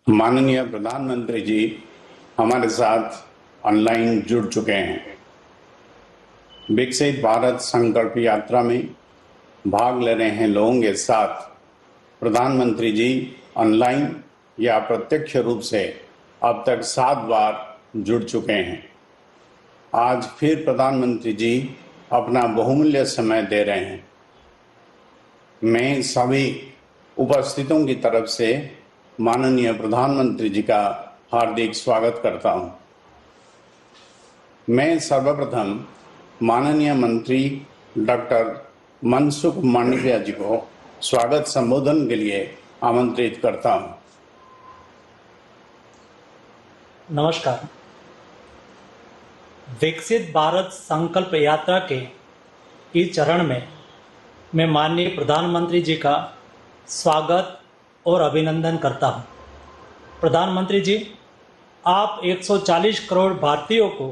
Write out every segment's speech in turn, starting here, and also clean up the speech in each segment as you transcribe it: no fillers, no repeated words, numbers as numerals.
माननीय प्रधानमंत्री जी हमारे साथ ऑनलाइन जुड़ चुके हैं। विकसित भारत संकल्प यात्रा में भाग ले रहे हैं लोगों के साथ प्रधानमंत्री जी ऑनलाइन या प्रत्यक्ष रूप से अब तक 7 बार जुड़ चुके हैं। आज फिर प्रधानमंत्री जी अपना बहुमूल्य समय दे रहे हैं। मैं सभी उपस्थितों की तरफ से माननीय प्रधानमंत्री जी का हार्दिक स्वागत करता हूं। मैं सर्वप्रथम माननीय मंत्री डॉक्टर मनसुख मांडविया जी को स्वागत संबोधन के लिए आमंत्रित करता हूं। नमस्कार। विकसित भारत संकल्प यात्रा के इस चरण में मैं माननीय प्रधानमंत्री जी का स्वागत और अभिनंदन करता हूं। प्रधानमंत्री जी, आप 140 करोड़ भारतीयों को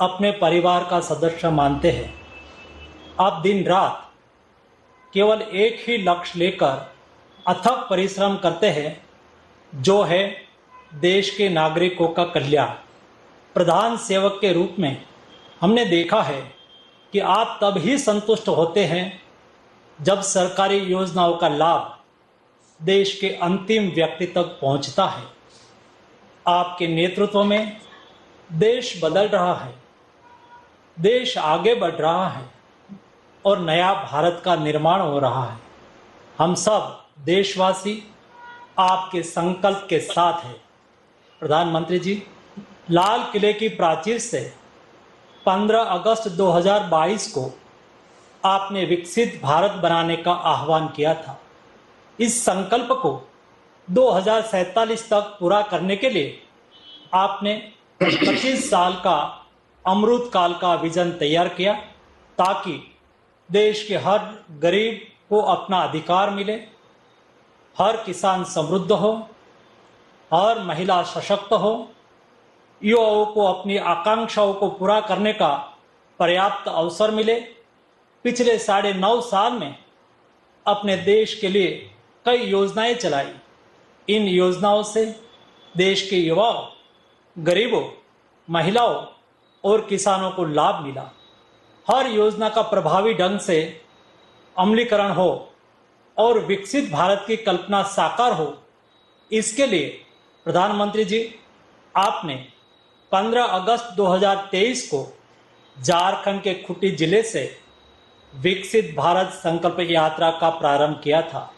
अपने परिवार का सदस्य मानते हैं। आप दिन रात केवल एक ही लक्ष्य लेकर अथक परिश्रम करते हैं, जो है देश के नागरिकों का कल्याण। प्रधान सेवक के रूप में हमने देखा है कि आप तब ही संतुष्ट होते हैं जब सरकारी योजनाओं का लाभ देश के अंतिम व्यक्ति तक पहुंचता है। आपके नेतृत्व में देश बदल रहा है, देश आगे बढ़ रहा है और नया भारत का निर्माण हो रहा है। हम सब देशवासी आपके संकल्प के साथ हैं। प्रधानमंत्री जी, लाल किले की प्राचीर से 15 अगस्त 2022 को आपने विकसित भारत बनाने का आह्वान किया था। इस संकल्प को 2047 तक पूरा करने के लिए आपने 25 साल का अमृत काल का विजन तैयार किया, ताकि देश के हर गरीब को अपना अधिकार मिले, हर किसान समृद्ध हो, हर महिला सशक्त हो, युवाओं को अपनी आकांक्षाओं को पूरा करने का पर्याप्त अवसर मिले। पिछले 9.5 साल में अपने देश के लिए कई योजनाएं चलाई। इन योजनाओं से देश के युवाओं, गरीबों, महिलाओं और किसानों को लाभ मिला। हर योजना का प्रभावी ढंग से अमलीकरण हो और विकसित भारत की कल्पना साकार हो, इसके लिए प्रधानमंत्री जी आपने 15 अगस्त 2023 को झारखंड के खूंटी जिले से विकसित भारत संकल्प यात्रा का प्रारंभ किया था।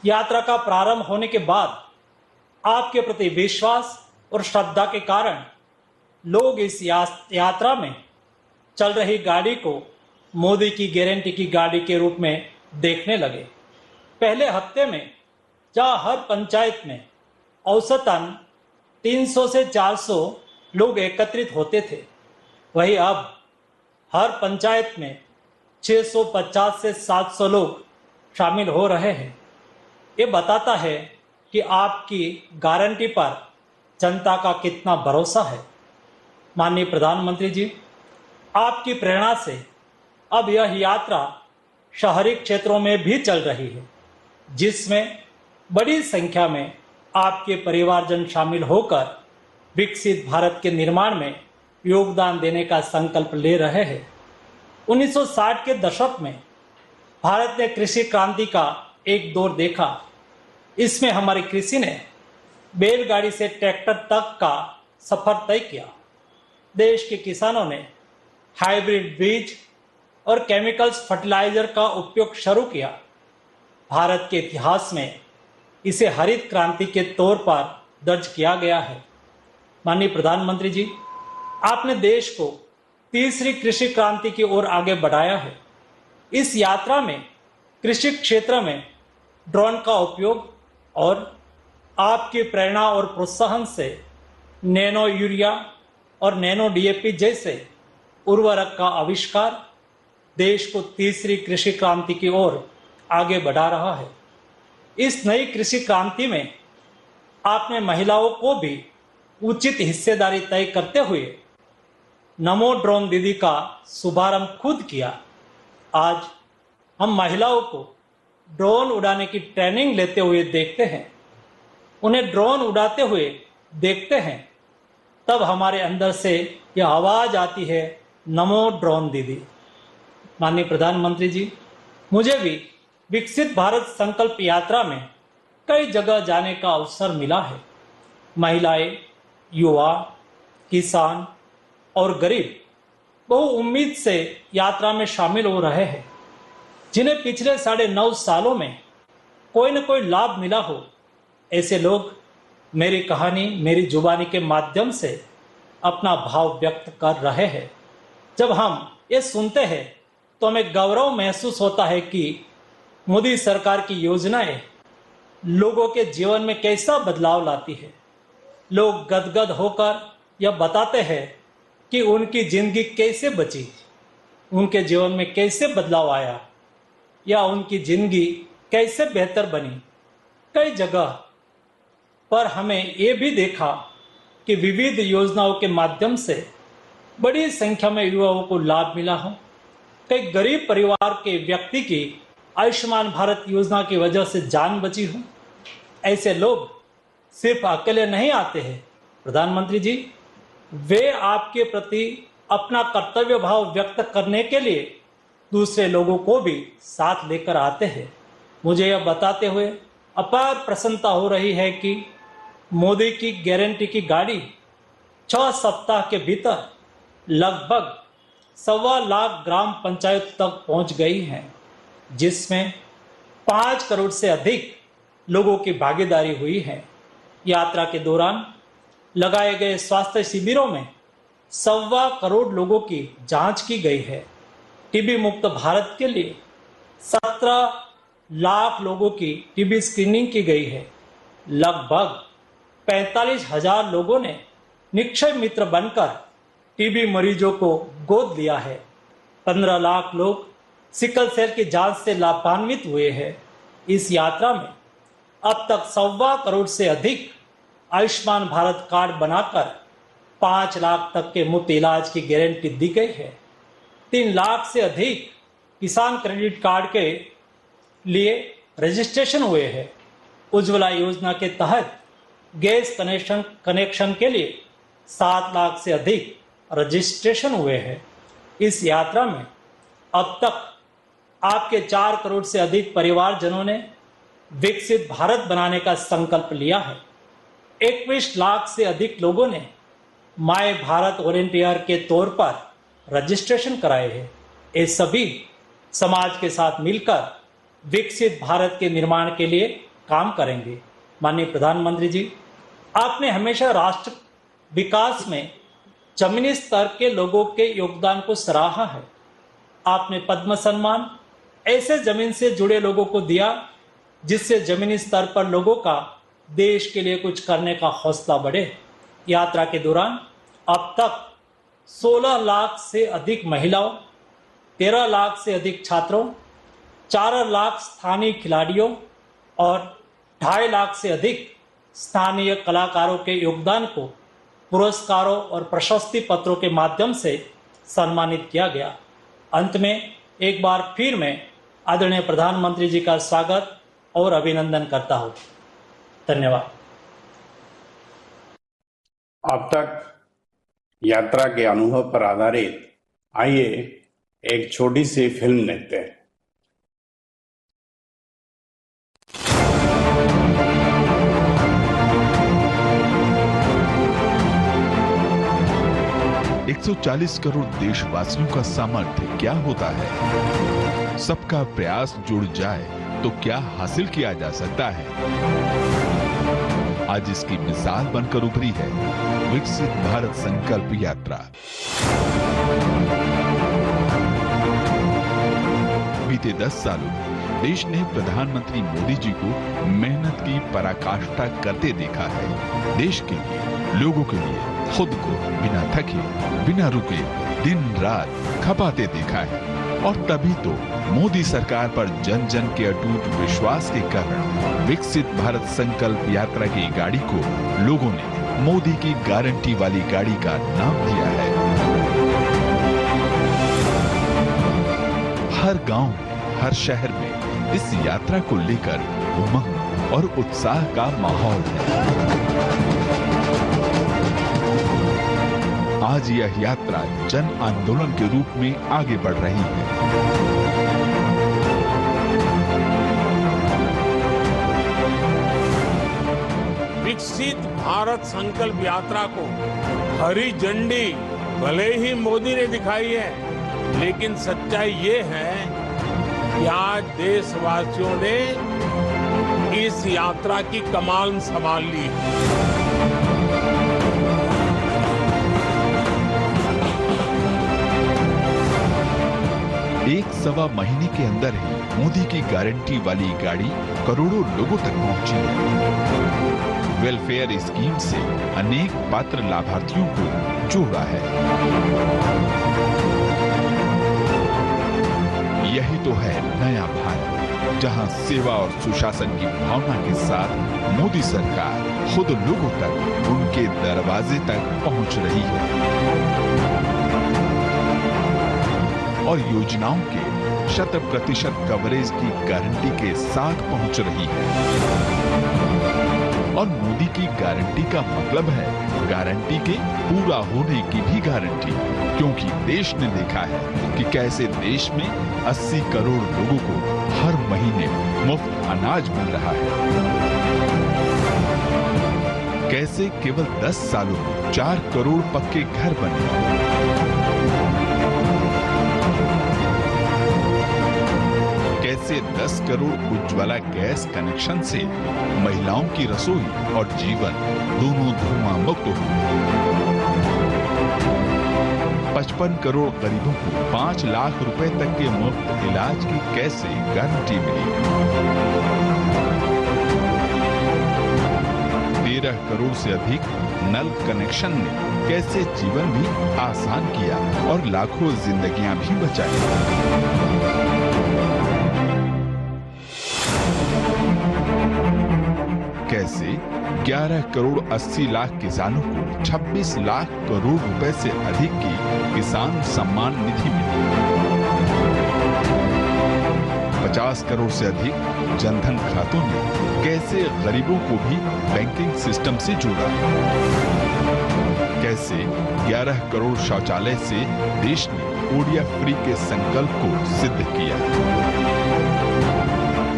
यात्रा का प्रारंभ होने के बाद आपके प्रति विश्वास और श्रद्धा के कारण लोग इस यात्रा में चल रही गाड़ी को मोदी की गारंटी की गाड़ी के रूप में देखने लगे। पहले हफ्ते में जहां हर पंचायत में औसतन 300 से 400 लोग एकत्रित होते थे, वहीं अब हर पंचायत में 650 से 700 लोग शामिल हो रहे हैं। ये बताता है कि आपकी गारंटी पर जनता का कितना भरोसा है। माननीय प्रधानमंत्री जी, आपकी प्रेरणा से अब यह यात्रा शहरी क्षेत्रों में भी चल रही है, जिसमें बड़ी संख्या में आपके परिवारजन शामिल होकर विकसित भारत के निर्माण में योगदान देने का संकल्प ले रहे हैं। 1960 के दशक में भारत ने कृषि क्रांति का एक दौर देखा। इसमें हमारी कृषि ने बैलगाड़ी से ट्रैक्टर तक का सफर तय किया। देश के किसानों ने हाइब्रिड बीज और केमिकल्स फर्टिलाइजर का उपयोग शुरू किया। भारत के इतिहास में इसे हरित क्रांति के तौर पर दर्ज किया गया है। माननीय प्रधानमंत्री जी, आपने देश को तीसरी कृषि क्रांति की ओर आगे बढ़ाया है। इस यात्रा में कृषि क्षेत्र में ड्रोन का उपयोग और आपकी प्रेरणा और प्रोत्साहन से नैनो यूरिया और नैनो डीएपी जैसे उर्वरक का आविष्कार देश को तीसरी कृषि क्रांति की ओर आगे बढ़ा रहा है। इस नई कृषि क्रांति में आपने महिलाओं को भी उचित हिस्सेदारी तय करते हुए नमो ड्रोन दीदी का शुभारंभ खुद किया। आज हम महिलाओं को ड्रोन उड़ाने की ट्रेनिंग लेते हुए देखते हैं। उन्हें ड्रोन उड़ाते हुए देखते हैं, तब हमारे अंदर से यह आवाज आती है, नमो ड्रोन दीदी। माननीय प्रधानमंत्री जी, मुझे भी विकसित भारत संकल्प यात्रा में कई जगह जाने का अवसर मिला है। महिलाएं, युवा, किसान और गरीब बहु उम्मीद से यात्रा में शामिल हो रहे हैं, जिन्हें पिछले 9.5 सालों में कोई न कोई लाभ मिला हो। ऐसे लोग मेरी कहानी, मेरी जुबानी के माध्यम से अपना भाव व्यक्त कर रहे हैं। जब हम ये सुनते हैं तो हमें गौरव महसूस होता है कि मोदी सरकार की योजनाएं लोगों के जीवन में कैसा बदलाव लाती है। लोग गदगद होकर यह बताते हैं कि उनकी जिंदगी कैसे बची, उनके जीवन में कैसे बदलाव आया या उनकी जिंदगी कैसे बेहतर बनी। कई जगह पर हमें ये भी देखा कि विविध योजनाओं के माध्यम से बड़ी संख्या में युवाओं को लाभ मिला हो। कई गरीब परिवार के व्यक्ति की आयुष्मान भारत योजना की वजह से जान बची हो। ऐसे लोग सिर्फ अकेले नहीं आते हैं प्रधानमंत्री जी, वे आपके प्रति अपना कर्तव्य भाव व्यक्त करने के लिए दूसरे लोगों को भी साथ लेकर आते हैं। मुझे यह बताते हुए अपार प्रसन्नता हो रही है कि मोदी की गारंटी की गाड़ी 6 सप्ताह के भीतर लगभग 1.25 लाख ग्राम पंचायत तक पहुंच गई है, जिसमें 5 करोड़ से अधिक लोगों की भागीदारी हुई है। यात्रा के दौरान लगाए गए स्वास्थ्य शिविरों में 1.25 करोड़ लोगों की जांच की गई है। टीबी मुक्त भारत के लिए 17 लाख लोगों की टीबी स्क्रीनिंग की गई है। लगभग 45,000 लोगों ने निक्षय मित्र बनकर टीबी मरीजों को गोद लिया है। 15 लाख लोग सिकल सेल की जांच से लाभान्वित हुए हैं। इस यात्रा में अब तक 1.25 करोड़ से अधिक आयुष्मान भारत कार्ड बनाकर 5 लाख तक के मुफ्त इलाज की गारंटी दी गई है। 3 लाख से अधिक किसान क्रेडिट कार्ड के लिए रजिस्ट्रेशन हुए हैं। उज्ज्वला योजना के तहत गैस कनेक्शन के लिए 7 लाख से अधिक रजिस्ट्रेशन हुए हैं। इस यात्रा में अब तक आपके 4 करोड़ से अधिक परिवारजनों ने विकसित भारत बनाने का संकल्प लिया है। 21 लाख से अधिक लोगों ने माय भारत वॉलेंटियर के तौर पर रजिस्ट्रेशन कराए हैं। ये सभी समाज के साथ मिलकर विकसित भारत के निर्माण के लिए काम करेंगे। माननीय प्रधानमंत्री जी, आपने हमेशा राष्ट्र विकास में जमीनी स्तर के लोगों के योगदान को सराहा है। आपने पद्म सम्मान ऐसे जमीन से जुड़े लोगों को दिया जिससे जमीनी स्तर पर लोगों का देश के लिए कुछ करने का हौसला बढ़े। यात्रा के दौरान अब तक 16 लाख से अधिक महिलाओं, 13 लाख से अधिक छात्रों, 4 लाख स्थानीय खिलाड़ियों और 2.5 लाख से अधिक स्थानीय कलाकारों के योगदान को पुरस्कारों और प्रशस्ति पत्रों के माध्यम से सम्मानित किया गया। अंत में एक बार फिर मैं आदरणीय प्रधानमंत्री जी का स्वागत और अभिनंदन करता हूं। धन्यवाद। अब तक यात्रा के अनुभव पर आधारित आइए एक छोटी सी फिल्म देखते हैं। एक 140 करोड़ देशवासियों का सामर्थ्य क्या होता है? सबका प्रयास जुड़ जाए तो क्या हासिल किया जा सकता है? आज इसकी मिसाल बनकर उभरी है विकसित भारत संकल्प यात्रा। बीते 10 सालों में देश ने प्रधानमंत्री मोदी जी को मेहनत की पराकाष्ठा करते देखा है। देश के लिए, लोगों के लिए खुद को बिना थके, बिना रुके, दिन रात खपाते देखा है। और तभी तो मोदी सरकार पर जन जन के अटूट विश्वास के कारण विकसित भारत संकल्प यात्रा की गाड़ी को लोगों ने मोदी की गारंटी वाली गाड़ी का नाम दिया है। हर गांव में, हर शहर में इस यात्रा को लेकर उमंग, और उत्साह का माहौल है। आज यह यात्रा जन आंदोलन के रूप में आगे बढ़ रही है। विकसित भारत संकल्प यात्रा को हरी झंडी भले ही मोदी ने दिखाई है, लेकिन सच्चाई ये है कि आज देशवासियों ने इस यात्रा की कमान संभाल ली है। एक सवा महीने के अंदर ही मोदी की गारंटी वाली गाड़ी करोड़ों लोगों तक पहुंची है। वेलफेयर स्कीम से अनेक पात्र लाभार्थियों को जोड़ा है। यही तो है नया भारत, जहां सेवा और सुशासन की भावना के साथ मोदी सरकार खुद लोगों तक, उनके दरवाजे तक पहुंच रही है और योजनाओं के 100% कवरेज की गारंटी के साथ पहुंच रही है। और मोदी की गारंटी का मतलब है गारंटी के पूरा होने की भी गारंटी, क्योंकि देश ने देखा है कि कैसे देश में 80 करोड़ लोगों को हर महीने मुफ्त अनाज मिल रहा है। कैसे केवल 10 सालों में 4 करोड़ पक्के घर बने। कैसे 10 करोड़ उज्ज्वला गैस कनेक्शन से महिलाओं की रसोई और जीवन दोनों धुआं मुक्त हुए। 55 करोड़ गरीबों को 5 लाख रुपए तक के मुफ्त इलाज की कैसे गारंटी मिली। 13 करोड़ से अधिक नल कनेक्शन ने कैसे जीवन भी आसान किया और लाखों जिंदगियां भी बचाई। कैसे 11 करोड़ 80 लाख किसानों को 26 लाख करोड़ रुपए से अधिक की किसान सम्मान निधि मिली। 50 करोड़ से अधिक जनधन खातों ने कैसे गरीबों को भी बैंकिंग सिस्टम से जोड़ा। कैसे 11 करोड़ शौचालय से देश ने ओडिया फ्री के संकल्प को सिद्ध किया।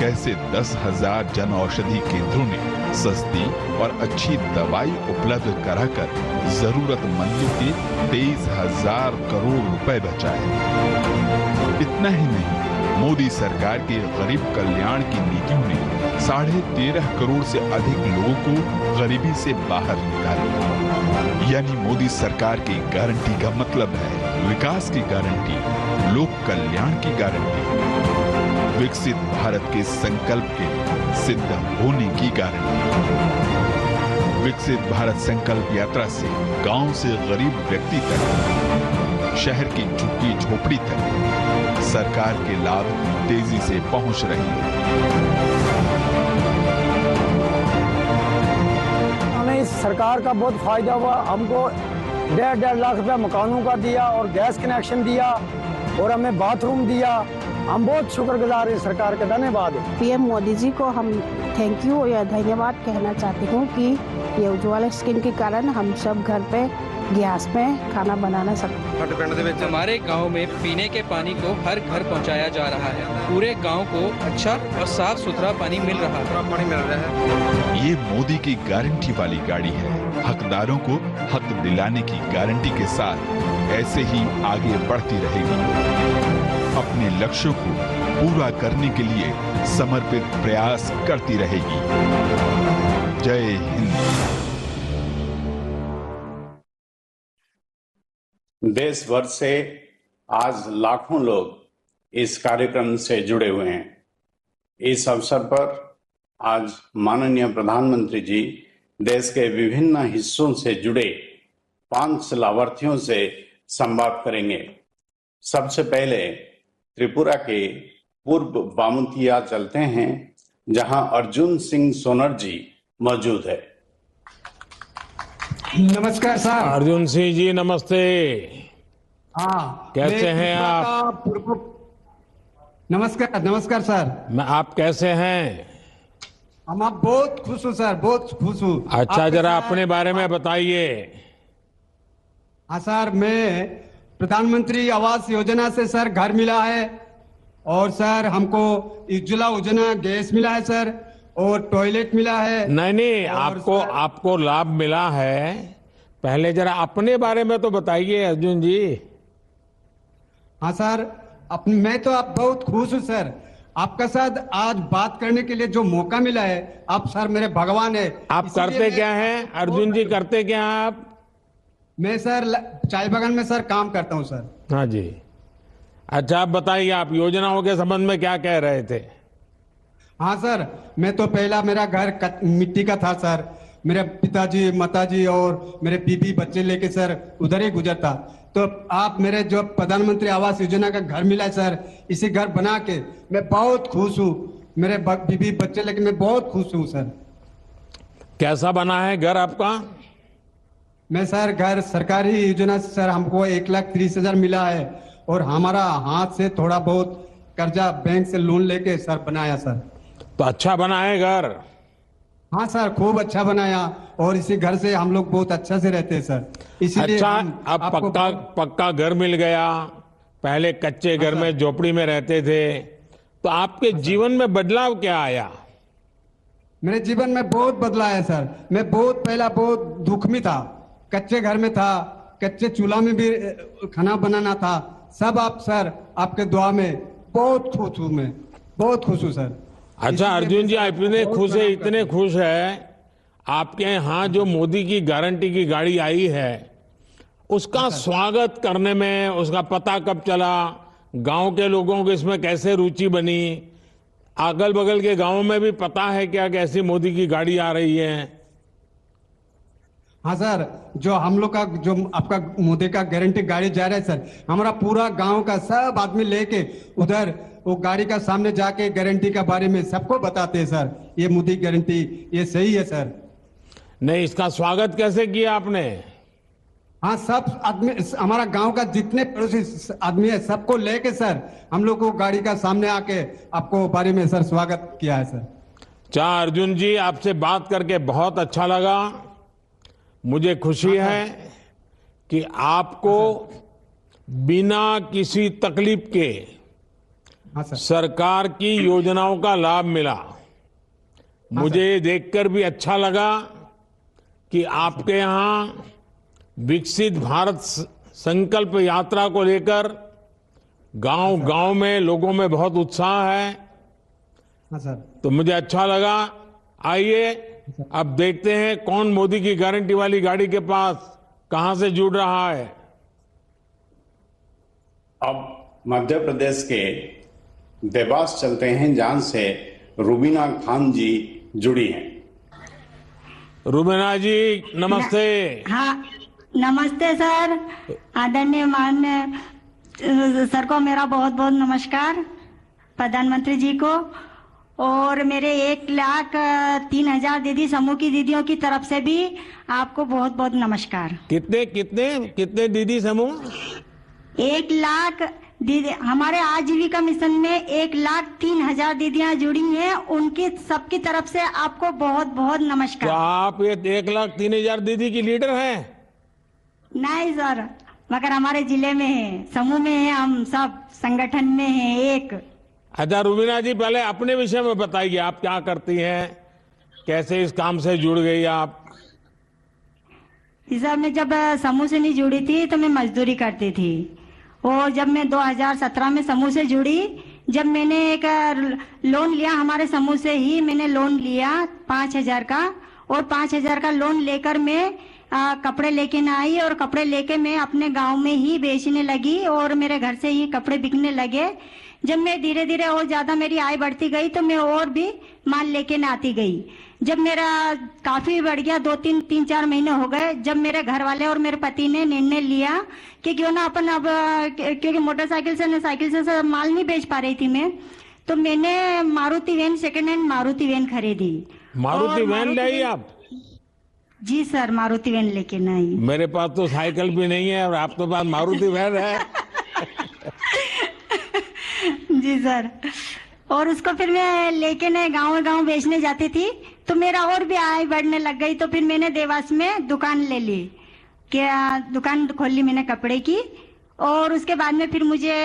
कैसे 10,000 जन औषधि केंद्रों ने सस्ती और अच्छी दवाई उपलब्ध कराकर जरूरतमंदों के 23,000 करोड़ रुपए बचाए। इतना ही नहीं, मोदी सरकार के गरीब कल्याण की नीतियों ने 13.5 करोड़ से अधिक लोगों को गरीबी से बाहर निकाला। यानी मोदी सरकार की गारंटी का मतलब है विकास की गारंटी, लोक कल्याण की गारंटी, विकसित भारत के संकल्प के सिद्ध होने की गारंटी। विकसित भारत संकल्प यात्रा से गांव से गरीब व्यक्ति तक, शहर की झुग्गी झोपड़ी तक सरकार के लाभ तेजी से पहुंच रहे हैं। हमें इस सरकार का बहुत फायदा हुआ। हमको 1.5 लाख रुपया मकानों का दिया और गैस कनेक्शन दिया और हमें बाथरूम दिया। हम बहुत शुक्रगुजार हैं सरकार का, धन्यवाद। पीएम मोदी जी को हम थैंक यू या धन्यवाद कहना चाहती हूँ कि ये उज्ज्वला स्कीम के कारण हम सब घर पे गैस में खाना बनाना सकते। हमारे गांव में पीने के पानी को हर घर पहुंचाया जा रहा है। पूरे गांव को अच्छा और साफ सुथरा पानी मिल रहा है। ये मोदी की गारंटी वाली गाड़ी है। हकदारों को हक दिलाने की गारंटी के साथ ऐसे ही आगे बढ़ती रहेगी। अपने लक्ष्यों को पूरा करने के लिए समर्पित प्रयास करती रहेगी। जय हिंद। देश भर से आज लाखों लोग इस कार्यक्रम से जुड़े हुए हैं। इस अवसर पर आज माननीय प्रधानमंत्री जी देश के विभिन्न हिस्सों से जुड़े 5 लाभार्थियों से संवाद करेंगे। सबसे पहले त्रिपुरा के पूर्व बामुतिया चलते हैं, जहां अर्जुन सिंह सोनर जी मौजूद है। नमस्कार सर। अर्जुन सिंह जी नमस्ते। हाँ, कैसे हैं आप? नमस्कार नमस्कार सर। आप कैसे हैं? हम आप बहुत खुश हूँ सर, बहुत खुश हूँ। अच्छा, आपके जरा साथ- अपने बारे में बताइए। हाँ सर, मैं प्रधानमंत्री आवास योजना से सर घर मिला है, और सर हमको उज्ज्वला योजना गैस मिला है सर, और टॉयलेट मिला है। नहीं नहीं, और आपको सर- आपको लाभ मिला है। पहले जरा अपने बारे में तो बताइए अर्जुन जी। हाँ सर, मैं तो आप बहुत खुश हूँ सर। आपका साथ आज बात करने के लिए जो मौका मिला है, आप सर मेरे भगवान है। आप इसीलिए करते मैं- क्या हैं अर्जुन जी, करते क्या हैं आप? मैं सर चाय बागान में सर काम करता हूँ सर। हाँ जी। अच्छा, आप बताइए, आप योजनाओं के संबंध में क्या कह रहे थे? हाँ सर, मैं तो पहला मेरा घर मिट्टी का था सर। मेरे पिताजी माताजी और मेरे बीबी बच्चे लेके सर उधर ही गुजरता। तो आप मेरे जो प्रधानमंत्री आवास योजना का घर मिला है सर, इसी घर बना के मैं बहुत खुश हूँ। मेरे बीबी बच्चे लेके मैं बहुत खुश हूँ सर। कैसा बना है घर आपका? मैं सर घर सरकारी योजना से सर हमको 1,30,000 मिला है, और हमारा हाथ से थोड़ा बहुत कर्जा बैंक से लोन लेके सर बनाया सर। तो अच्छा बना है घर? हाँ सर, खूब अच्छा बनाया, और इसी घर से हम लोग बहुत अच्छा से रहते हैं सर। इसीलिए अच्छा, हम अब आपको पक्का घर मिल गया। पहले कच्चे घर में झोपड़ी में रहते थे, तो आपके जीवन में बदलाव क्या आया? मेरे जीवन में बहुत बदला है सर। मैं पहला बहुत दुख में था, कच्चे घर में था, कच्चे चूल्हा में भी खाना बनाना था। सब आप सर आपके दुआ में बहुत खुश हूँ, मैं बहुत खुश हूँ सर। अच्छा अर्जुन जी, आप इतने बहुत खुश है, बड़ा इतने खुश है, आपके यहाँ जो मोदी की गारंटी की गाड़ी आई है, उसका स्वागत करने में उसका पता कब चला? गांव के लोगों को इसमें कैसे रुचि बनी? अगल बगल के गांवों में भी पता है क्या कि ऐसी मोदी की गाड़ी आ रही है? हाँ सर, जो हम लोग का जो आपका मोदी का गारंटी गाड़ी जा रहा है सर, हमारा पूरा गांव का सब आदमी लेके उधर वो गाड़ी का सामने जाके गारंटी के बारे में सबको बताते हैं सर, ये मोदी गारंटी ये सही है सर। नहीं, इसका स्वागत कैसे किया आपने? हाँ, सब आदमी हमारा गांव का जितने पड़ोसी आदमी है सबको लेके सर हम लोग को गाड़ी का सामने आके आपको बारे में सर स्वागत किया है सर। चाह अर्जुन जी, आपसे बात करके बहुत अच्छा लगा। मुझे खुशी है कि आपको बिना किसी तकलीफ के हाँ सर। सरकार की योजनाओं का लाभ मिला। मुझे ये देखकर भी अच्छा लगा कि आपके यहाँ विकसित भारत संकल्प यात्रा को लेकर गांव-गांव में लोगों में बहुत उत्साह है। हाँ सर। तो मुझे अच्छा लगा। आइए अब देखते हैं कौन मोदी की गारंटी वाली गाड़ी के पास कहां से जुड़ रहा है। अब मध्य प्रदेश के देवास चलते हैं, जहां से रुबीना खान जी जुड़ी हैं। रुबीना जी नमस्ते। हाँ, नमस्ते सर। आदरणीय माननीय सर को मेरा बहुत बहुत नमस्कार, प्रधानमंत्री जी को, और मेरे 1,03,000 दीदी समूह की दीदियों की तरफ से भी आपको बहुत बहुत नमस्कार। कितने कितने कितने दीदी समूह? 1,00,000 दीदी हमारे आजीविका मिशन में 1,03,000 दीदियां जुड़ी हैं, उनकी सबकी तरफ से आपको बहुत बहुत तो नमस्कार। आप ये 1,03,000 दीदी की लीडर हैं? नहीं सर, मगर हमारे जिले में है, समूह में है, हम सब संगठन में है एक। अच्छा रुबीना जी, पहले अपने विषय में बताइए, आप क्या करती हैं, कैसे इस काम से जुड़ गई आप? सर, मैं जब समूह से नहीं जुड़ी थी तो मैं मजदूरी करती थी, और जब मैं 2017 में समूह से जुड़ी, जब मैंने एक लोन लिया, हमारे समूह से ही मैंने लोन लिया 5,000 का, और 5,000 का लोन लेकर मैं कपड़े लेके न आई, और कपड़े लेके मैं अपने गांव में ही बेचने लगी, और मेरे घर से ही कपड़े बिकने लगे। जब मैं धीरे धीरे और ज्यादा मेरी आय बढ़ती गई तो मैं और भी माल लेके न आती गई। जब मेरा काफी बढ़ गया, 3-4 महीने हो गए, जब मेरे घर वाले और मेरे पति ने निर्णय लिया कि क्यों ना अपन अब, क्योंकि मोटरसाइकिल से साइकिल से माल नहीं बेच पा रही थी मैं, तो मैंने Maruti van, second hand Maruti van खरीदी। मारुति वैन ले आई आप? जी सर, मारुति वैन लेके न आई। मेरे पास तो साइकिल भी नहीं है और आप तो पास मारुति वैन है। जी सर, और उसको फिर मैं लेके न गाँव बेचने जाती थी, तो मेरा और भी आय बढ़ने लग गई। तो फिर मैंने देवास में दुकान ले ली, क्या दुकान खोल ली मैंने कपड़े की। और उसके बाद में फिर मुझे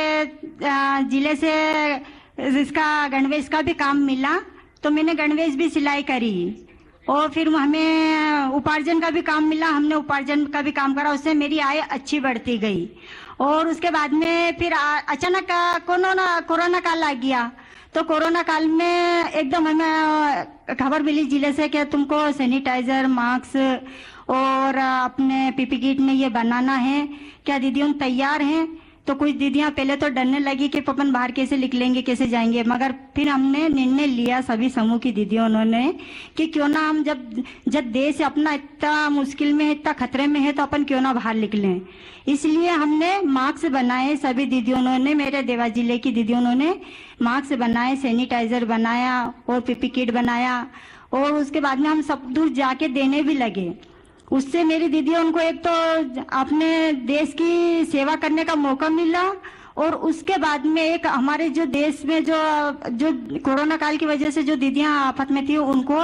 जिले से इसका गणवेश का भी काम मिला, तो मैंने गणवेश भी सिलाई करी। और फिर हमें उपार्जन का भी काम मिला, हमने उपार्जन का भी काम करा, उससे मेरी आय अच्छी बढ़ती गई। और उसके बाद में फिर अचानक कोरोना काल आ गया। तो कोरोना काल में एकदम हमें खबर मिली जिले से कि तुमको सैनिटाइजर, मास्क और अपने पीपी किट में ये बनाना है, क्या दीदियों तैयार हैं? तो कुछ दीदियां पहले तो डरने लगी कि अपन बाहर कैसे निकलेंगे, कैसे जाएंगे। मगर फिर हमने निर्णय लिया सभी समूह की दीदियों उन्होंने कि क्यों ना हम जब देश अपना इतना मुश्किल में है, इतना खतरे में है, तो अपन क्यों ना बाहर निकलें। इसलिए हमने मास्क बनाए, सभी दीदियों ने, मेरे देवास जिले की दीदियों ने मास्क बनाए, सैनिटाइजर बनाया और पीपी किट बनाया। और उसके बाद में हम सब दूर जाके देने भी लगे। उससे मेरी दीदियों उनको एक तो अपने देश की सेवा करने का मौका मिला, और उसके बाद में एक हमारे जो देश में जो कोरोना काल की वजह से जो दीदियां आफत में थी, उनको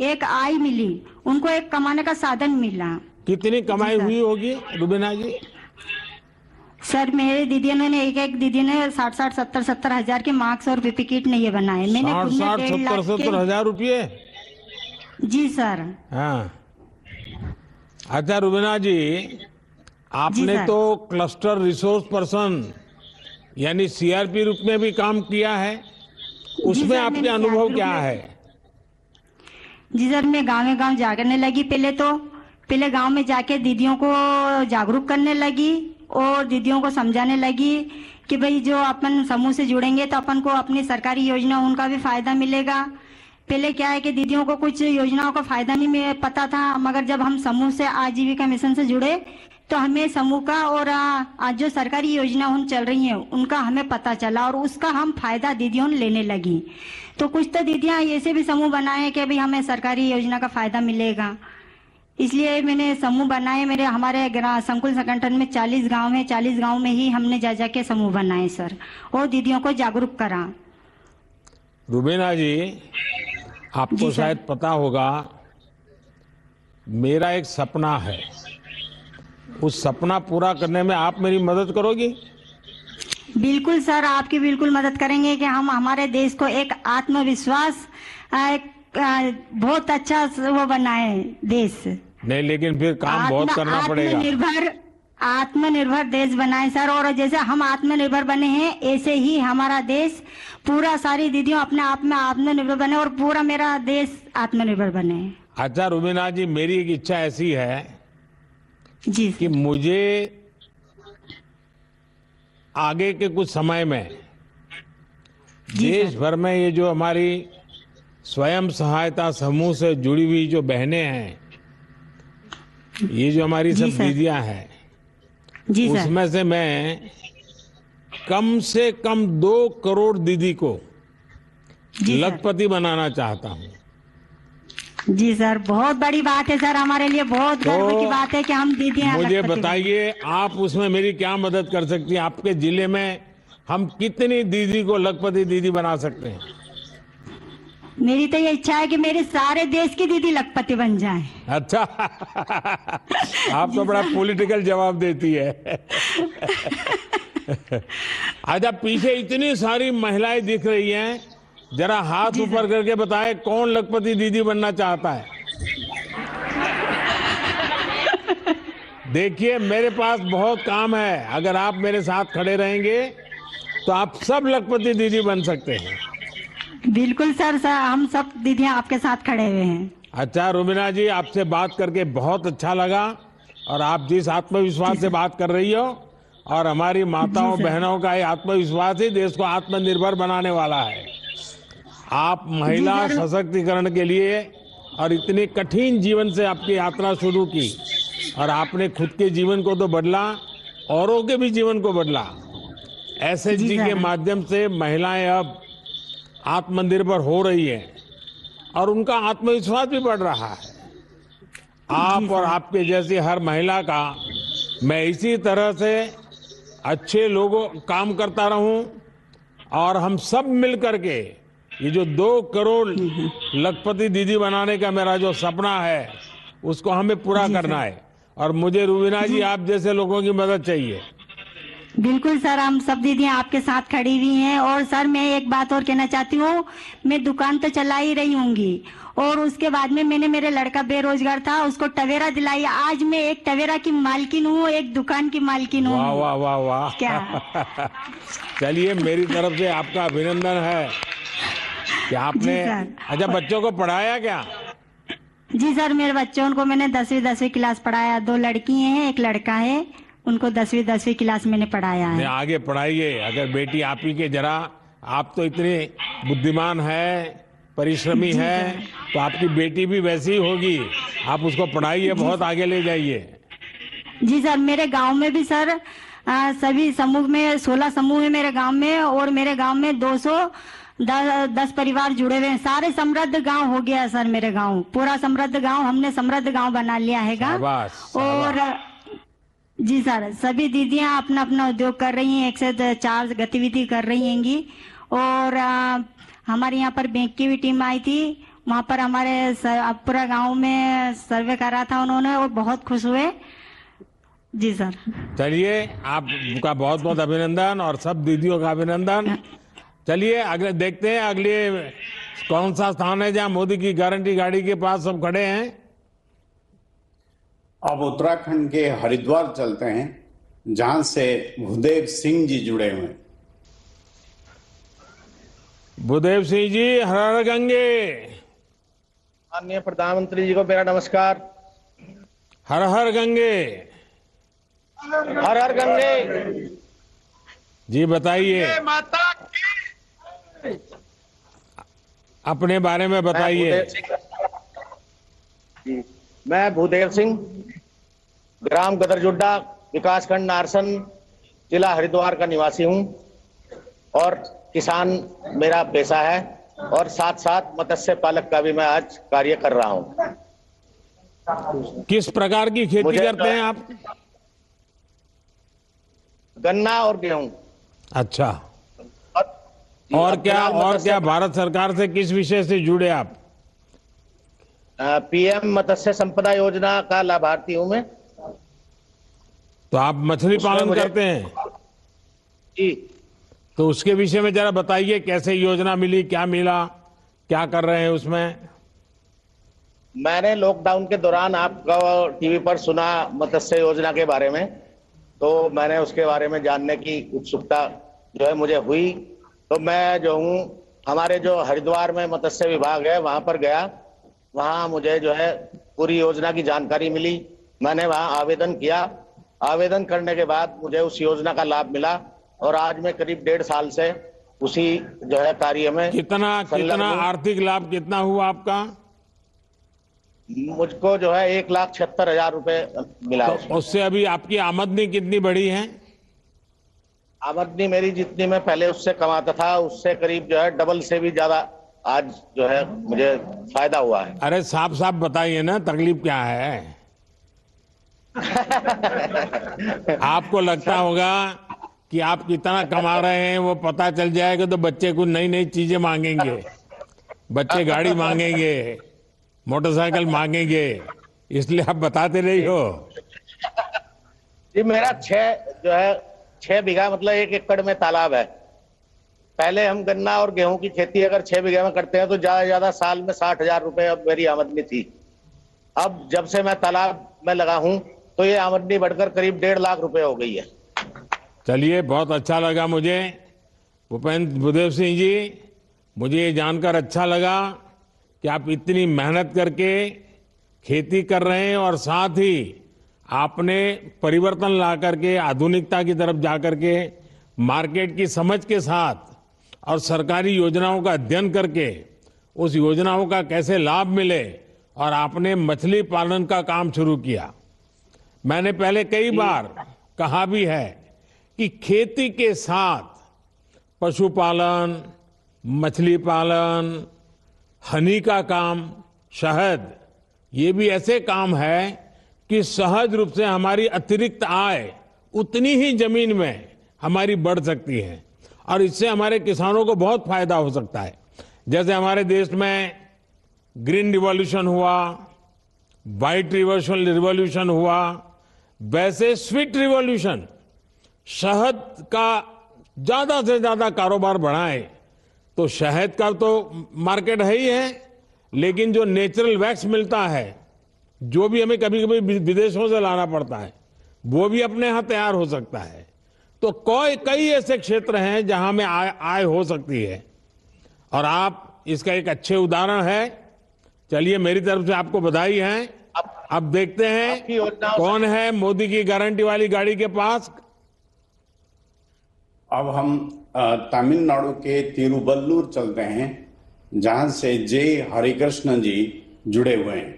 एक आय मिली, उनको एक कमाने का साधन मिला। कितनी कमाई हुई होगी रुबीना जी? सर मेरे दीदियों ने एक दीदी ने 60-70 हजार के मास्क और पीपी किट नहीं बनाए। मैंने 60-70 हजार रुपये? जी सर। हाँ, अच्छा रुबीना जी, आपने तो क्लस्टर रिसोर्स पर्सन यानी सीआरपी रूप में भी काम किया है, उसमें आपके अनुभव क्या है? जी सर, मैं गाँव जागरने लगी। पहले गांव में जाके दीदियों को जागरूक करने लगी और दीदियों को समझाने लगी कि भाई जो अपन समूह से जुड़ेंगे तो अपन को अपनी सरकारी योजना उनका भी फायदा मिलेगा। पहले क्या है कि दीदियों को कुछ योजनाओं का फायदा नहीं पता था, मगर जब हम समूह से आजीविका मिशन से जुड़े तो हमें समूह का और आज जो सरकारी योजना उन चल रही है उनका हमें पता चला, और उसका हम फायदा दीदियों लेने लगी। तो कुछ तो दीदियां ऐसे भी समूह बनाए कि भाई हमें सरकारी योजना का फायदा मिलेगा, इसलिए मैंने समूह बनाए। हमारे संकुल संगठन में 40 गांव है, 40 गांव में ही हमने जा के समूह बनाए सर, और दीदियों को जागरूक करा। रुबीना जी, आपको शायद पता होगा, मेरा एक सपना है, उस सपना पूरा करने में आप मेरी मदद करोगी? बिल्कुल सर, आपकी बिल्कुल मदद करेंगे कि हम हमारे देश को एक आत्मविश्वास बहुत अच्छा वो बनाए देश। नहीं, लेकिन फिर काम बहुत करना पड़ेगा। आत्मनिर्भर देश बनाए सर, और जैसे हम आत्मनिर्भर बने हैं ऐसे ही हमारा देश पूरा सारी दीदियों अपने आप में आत्मनिर्भर बने और पूरा मेरा देश आत्मनिर्भर बने। अच्छा रुबीना जी, मेरी एक इच्छा ऐसी है जी कि मुझे आगे के कुछ समय में देश भर में ये जो हमारी स्वयं सहायता समूह से जुड़ी हुई जो बहनें हैं, ये जो हमारी सब दीदियां हैं, उसमें से मैं कम से कम 2 करोड़ दीदी को लखपति बनाना चाहता हूँ। जी सर, बहुत बड़ी बात है सर, हमारे लिए बहुत गर्व की बात है कि हम दीदियां। मुझे बताइए, आप उसमें मेरी क्या मदद कर सकती हैं? आपके जिले में हम कितनी दीदी को लखपति दीदी बना सकते हैं? मेरी तो ये इच्छा है कि मेरे सारे देश की दीदी लखपति बन जाएं। अच्छा आप तो बड़ा पॉलिटिकल जवाब देती है। अच्छा, पीछे इतनी सारी महिलाएं दिख रही हैं, जरा हाथ ऊपर करके बताए कौन लखपति दीदी बनना चाहता है? देखिए, मेरे पास बहुत काम है, अगर आप मेरे साथ खड़े रहेंगे तो आप सब लखपति दीदी बन सकते हैं। बिल्कुल सर, हम सब दीदियां आपके साथ खड़े हुए हैं। अच्छा रुबीना जी, आपसे बात करके बहुत अच्छा लगा, और आप जिस आत्मविश्वास से बात कर रही हो, और हमारी माताओं बहनों का ये आत्मविश्वास ही देश को आत्मनिर्भर बनाने वाला है। आप महिला सशक्तिकरण के लिए और इतने कठिन जीवन से आपकी यात्रा शुरू की, और आपने खुद के जीवन को तो बदला, औरों के भी जीवन को बदला। एसएचजी के माध्यम से महिलाएं अब आत्मनिर्भर हो रही है और उनका आत्मविश्वास भी बढ़ रहा है। आप और आपके जैसी हर महिला का मैं इसी तरह से अच्छे लोगों काम करता रहूं, और हम सब मिल करके ये जो 2 करोड़ लखपति दीदी बनाने का मेरा जो सपना है उसको हमें पूरा करना है और मुझे रुबीना जी आप जैसे लोगों की मदद चाहिए। बिल्कुल सर, हम सब दीदियां आपके साथ खड़ी हुई हैं। और सर मैं एक बात और कहना चाहती हूँ, मैं दुकान तो चला ही रही होंगी और उसके बाद में मैंने, मेरे लड़का बेरोजगार था, उसको टवेरा दिलाई। आज मैं एक टवेरा की मालकिन हूँ, एक दुकान की मालकिन हूँ। वाह वाह वाह वाह, क्या चलिए मेरी तरफ से आपका अभिनंदन है कि आपने। अच्छा, बच्चों को पढ़ाया क्या? जी सर, मेरे बच्चों को मैंने 10वीं क्लास पढ़ाया। 2 लड़की हैं, 1 लड़का है, उनको 10वीं क्लास मैंने पढ़ाया है। आगे पढ़ाइए। अगर बेटी आप ही के जरा, आप तो इतने बुद्धिमान है, परिश्रमी है, तो आपकी बेटी भी वैसी ही होगी। आप उसको पढ़ाइए, बहुत आगे ले जाइए। जी सर, मेरे गांव में भी सर सभी समूह में 16 समूह है मेरे गांव में, और मेरे गांव में 210 परिवार जुड़े हुए हैं। सारे समृद्ध गांव हो गया सर, मेरे गांव पूरा समृद्ध गांव, हमने समृद्ध गांव बना लिया है। और जी सर, सभी दीदियां अपना अपना उद्योग कर रही हैं, 1 से 4 गतिविधि कर रही हैंगी। और हमारे यहाँ पर बैंक की भी टीम आई थी, वहाँ पर हमारे पूरा गांव में सर्वे करा था उन्होंने, और बहुत खुश हुए। जी सर, चलिए आपका बहुत बहुत अभिनंदन और सब दीदियों का अभिनंदन। चलिए अगले देखते हैं, अगले कौन सा स्थान है जहाँ मोदी की गारंटी गाड़ी के पास सब खड़े हैं। अब उत्तराखंड के हरिद्वार चलते हैं, जहां से भूदेव सिंह जी जुड़े हुए हैं। भूदेव सिंह जी, हर हर गंगे। माननीय प्रधानमंत्री जी को मेरा नमस्कार। हर हर गंगे। हर हर गंगे। जी बताइए, अपने बारे में बताइए। मैं भूदेव सिंह, ग्राम गदरजुड्डा, विकासखंड नारसन, जिला हरिद्वार का निवासी हूं और किसान मेरा पेशा है, और साथ साथ मत्स्य पालक का भी मैं आज कार्य कर रहा हूं। किस प्रकार की खेती करते हैं आप? गन्ना और गेहूं। अच्छा, और क्या भारत सरकार से किस विषय से जुड़े आप? पीएम मत्स्य संपदा योजना का लाभार्थी हूं मैं। तो आप मछली पालन करते हैं? जी। तो उसके विषय में जरा बताइए, कैसे योजना मिली, क्या मिला, क्या कर रहे हैं उसमें? मैंने लॉकडाउन के दौरान आपका टीवी पर सुना मत्स्य योजना के बारे में, तो मैंने उसके बारे में जानने की उत्सुकता जो है मुझे हुई। तो मैं जो हूँ, हमारे जो हरिद्वार में मत्स्य विभाग है वहां पर गया, वहां मुझे जो है पूरी योजना की जानकारी मिली। मैंने वहां आवेदन किया, आवेदन करने के बाद मुझे उस योजना का लाभ मिला, और आज मैं करीब 1.5 साल से उसी जो है कार्य में। कितना आर्थिक लाभ कितना हुआ आपका? मुझको जो है 1,76,000 रुपए मिला। तो उससे अभी आपकी आमदनी कितनी बढ़ी है? आमदनी मेरी जितनी मैं पहले उससे कमाता था, उससे करीब जो है डबल से भी ज्यादा आज जो है मुझे फायदा हुआ है। अरे साफ साफ बताइए ना, तकलीफ क्या है? आपको लगता होगा कि आप कितना कमा रहे हैं वो पता चल जाएगा तो बच्चे को नई नई चीजें मांगेंगे, बच्चे गाड़ी मांगेंगे, मोटरसाइकिल मांगेंगे, इसलिए आप बताते नहीं हो। जी, मेरा 6 बीघा मतलब 1 एकड़ में तालाब है। पहले हम गन्ना और गेहूं की खेती अगर 6 बीघे में करते हैं तो ज्यादा से ज्यादा साल में 60,000 रुपए अब मेरी आमदनी थी। अब जब से मैं तालाब में लगा हूं तो ये आमदनी बढ़कर करीब 1.5 लाख रुपए हो गई है। चलिए, बहुत अच्छा लगा मुझे भूदेव सिंह जी, मुझे ये जानकर अच्छा लगा कि आप इतनी मेहनत करके खेती कर रहे हैं और साथ ही आपने परिवर्तन ला करके आधुनिकता की तरफ जाकर के मार्केट की समझ के साथ और सरकारी योजनाओं का अध्ययन करके उस योजनाओं का कैसे लाभ मिले, और आपने मछली पालन का काम शुरू किया। मैंने पहले कई बार कहा भी है कि खेती के साथ पशुपालन, मछली पालन, हनी का काम, शहद, ये भी ऐसे काम है कि सहज रूप से हमारी अतिरिक्त आय उतनी ही जमीन में हमारी बढ़ सकती है और इससे हमारे किसानों को बहुत फायदा हो सकता है। जैसे हमारे देश में ग्रीन रिवॉल्यूशन हुआ, व्हाइट रिवॉल्यूशन हुआ, वैसे स्वीट रिवॉल्यूशन, शहद का ज्यादा से ज्यादा कारोबार बढ़ाएं। तो शहद का तो मार्केट है ही है, लेकिन जो नेचुरल वैक्स मिलता है, जो भी हमें कभी कभी विदेशों से लाना पड़ता है, वो भी अपने यहां तैयार हो सकता है। तो कई ऐसे क्षेत्र हैं जहां में आय हो सकती है, और आप इसका एक अच्छे उदाहरण है। चलिए, मेरी तरफ से आपको बधाई है। अब देखते हैं कौन है मोदी की गारंटी वाली गाड़ी के पास। अब हम तमिलनाडु के तिरुवल्लुर चलते हैं, जहां से जे हरिकृष्ण जी जुड़े हुए हैं।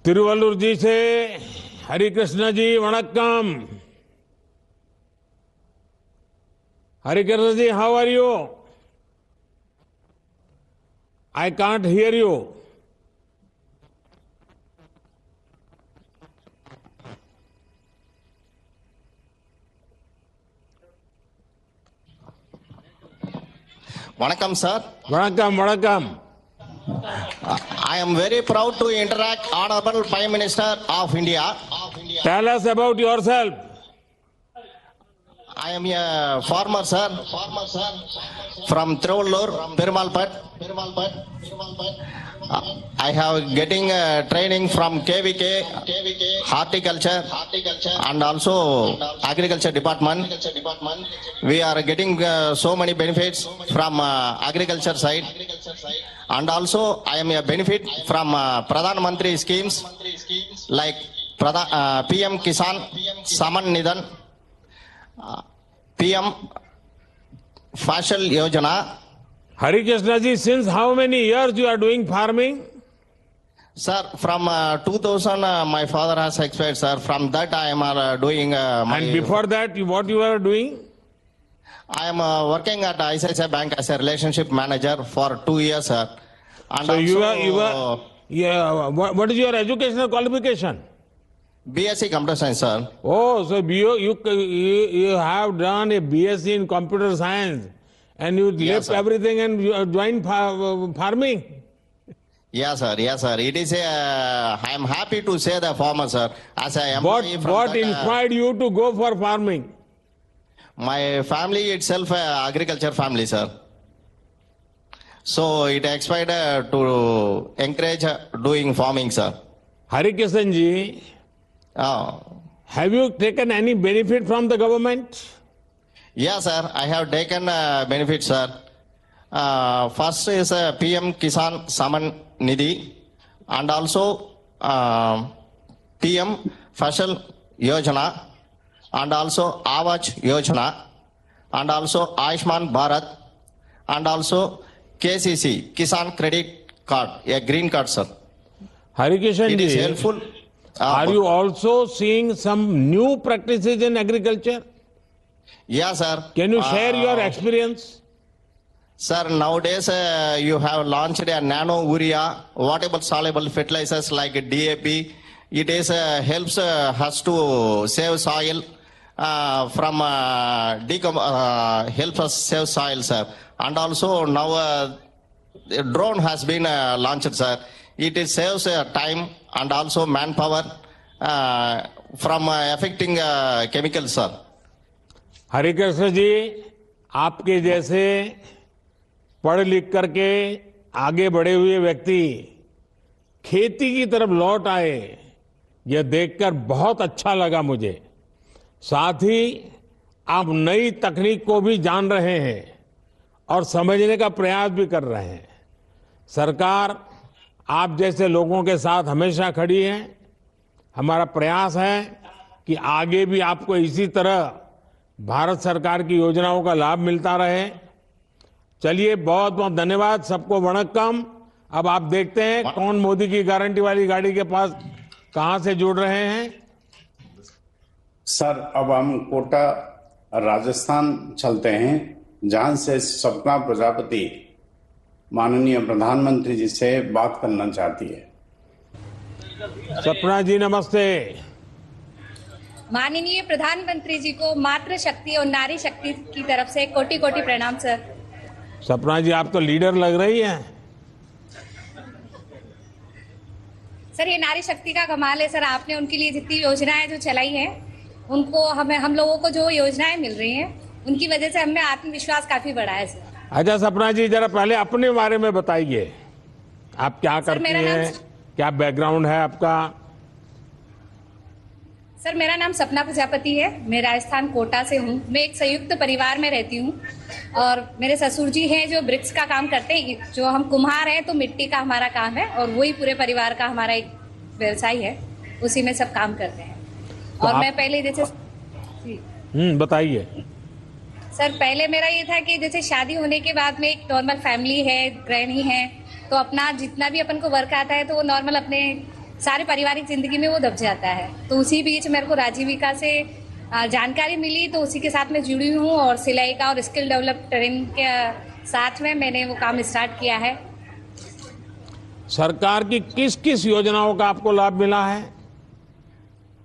तिरुवल्लुर जी से हरिकृष्ण जी, वणक्कम। Harikrishna ji, how are you? I can't hear you. Vanakkam, sir. Vanakkam. I am very proud to interact Honorable Prime Minister of India. Tell us about yourself. I am a farmer, sir. From Tiruvallur, Perumalpat. I have getting training from KVK, horticulture, and also agriculture department. We are getting so many benefits from agriculture side, and also I am a benefit from Pradhan Mantri schemes like PM Kisan Saman Nidhan, PM Fashal Yojana. Harikrishna ji, since how many years you are doing farming? Sir, from 2000 my father has expired, sir. From that I am doing my... And before that, what you were doing? I am working at ICICI Bank as a relationship manager for 2 years, sir. And so also, what is your educational qualification? BSc Computer Science, sir. Oh, so you have done a BSc in Computer Science, and you left everything and you joined farming. Yes, sir. Yes, sir. It is I am happy to say the farmer, sir. As I am. What inspired you to go for farming? My family itself, agriculture family, sir. So it inspired to encourage doing farming, sir. Harikrishnan ji, have you taken any benefit from the government? Yes, sir. I have taken benefits, sir. First is PM Kisan Saman Nidhi, and also PM Fashal Yojana, and also Avaj Yojana, and also Ayushman Bharat, and also KCC Kisan Credit Card, a green card, sir. Harikrishnan ji, it is helpful. Are you also seeing some new practices in agriculture? Yes, sir. Can you share your experience? Sir, nowadays you have launched a nano urea, water soluble fertilizers like DAP. It is helps us to save soil from helps us save soil, sir. And also now drone has been launched, sir. It is saves time and also manpower from affecting chemicals, sir. Harikrishna ji, आपके जैसे पढ़ लिख करके आगे बढ़े हुए व्यक्ति खेती की तरफ लौट आए, यह देखकर बहुत अच्छा लगा मुझे। साथ ही आप नई तकनीक को भी जान रहे हैं और समझने का प्रयास भी कर रहे हैं। सरकार आप जैसे लोगों के साथ हमेशा खड़ी है। हमारा प्रयास है कि आगे भी आपको इसी तरह भारत सरकार की योजनाओं का लाभ मिलता रहे। चलिए, बहुत बहुत धन्यवाद, सबको वणक्कम। अब आप देखते हैं कौन मोदी की गारंटी वाली गाड़ी के पास कहां से जुड़ रहे हैं। सर, अब हम कोटा राजस्थान चलते हैं, जहां से सपना प्रजापति माननीय प्रधानमंत्री जी से बात करना चाहती है। सपना जी, नमस्ते। माननीय प्रधानमंत्री जी को मातृ शक्ति और नारी शक्ति की तरफ से कोटि कोटि प्रणाम, सर। सपना जी, आप तो लीडर लग रही हैं। सर, ये नारी शक्ति का कमाल है सर। आपने उनके लिए जितनी योजनाएं जो चलाई हैं, उनको हम लोगों को जो योजनाएं मिल रही हैं, उनकी वजह से हमें आत्मविश्वास काफी बढ़ा है सर। अच्छा सपना जी, जरा पहले अपने बारे में बताइए, आप क्या करती हैं, क्या बैकग्राउंड है आपका? सर, मेरा नाम सपना प्रजापति है। मैं राजस्थान कोटा से हूँ। मैं एक संयुक्त परिवार में रहती हूँ और मेरे ससुर जी हैं जो ब्रिक्स का काम करते हैं। जो हम कुम्हार हैं तो मिट्टी का हमारा काम है और वही पूरे परिवार का हमारा एक व्यवसाय है, उसी में सब काम करते हैं। तो और मैं पहले जैसे बताइए सर, पहले मेरा ये था कि जैसे शादी होने के बाद में एक नॉर्मल फैमिली है, गृहिणी है, तो अपना जितना भी अपन को वर्क आता है तो वो नॉर्मल अपने सारे पारिवारिक जिंदगी में वो दब जाता है। तो उसी बीच मेरे को राजीविका से जानकारी मिली, तो उसी के साथ मैं जुड़ी हूँ और सिलाई का और स्किल डेवलप ट्रेनिंग के साथ में मैंने वो काम स्टार्ट किया है। सरकार की किस किस योजनाओं का आपको लाभ मिला है?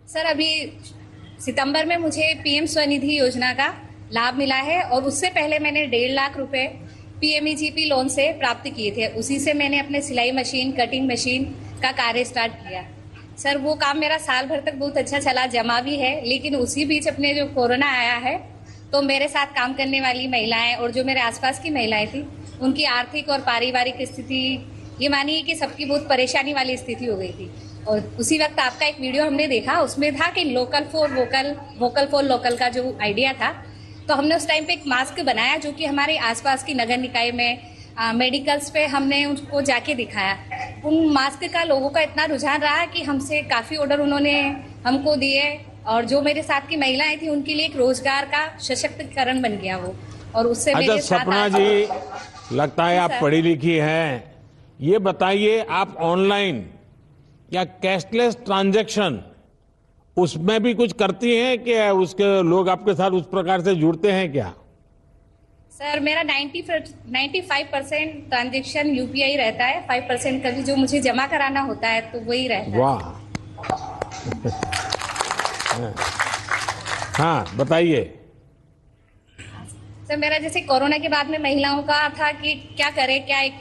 सर, अभी सितंबर में मुझे पीएम स्वनिधि योजना का लाभ मिला है और उससे पहले मैंने 1.5 लाख रुपए पीएमईजीपी लोन से प्राप्त किए थे। उसी से मैंने अपने सिलाई मशीन, कटिंग मशीन का कार्य स्टार्ट किया। सर, वो काम मेरा साल भर तक बहुत अच्छा चला, जमा भी है। लेकिन उसी बीच अपने जो कोरोना आया है, तो मेरे साथ काम करने वाली महिलाएं और जो मेरे आसपास की महिलाएं थी, उनकी आर्थिक और पारिवारिक स्थिति ये मानिए कि सबकी बहुत परेशानी वाली स्थिति हो गई थी। और उसी वक्त आपका एक वीडियो हमने देखा, उसमें था कि local for vocal, vocal for local का जो आइडिया था, तो हमने उस टाइम पे एक मास्क बनाया जो कि हमारे आसपास की नगर निकाय में मेडिकल्स पे हमने उनको जाके दिखाया। उन मास्क का लोगों का इतना रुझान रहा कि हमसे काफी ऑर्डर उन्होंने हमको दिए और जो मेरे साथ की महिलाएं थी उनके लिए एक रोजगार का सशक्तिकरण बन गया वो। और उससे मेरे साथ सपना जी, लगता है आप पढ़ी लिखी हैं, ये बताइए आप ऑनलाइन या कैशलेस ट्रांजैक्शन उसमें भी कुछ करती हैं क्या? उसके लोग आपके साथ उस प्रकार से जुड़ते हैं क्या? सर, मेरा 95% ट्रांजैक्शन यूपीआई रहता है, 5% कभी जो मुझे जमा कराना होता है तो वही रहता है। वाह हाँ, बताइए सर। मेरा जैसे कोरोना के बाद में महिलाओं का था कि क्या करें, क्या एक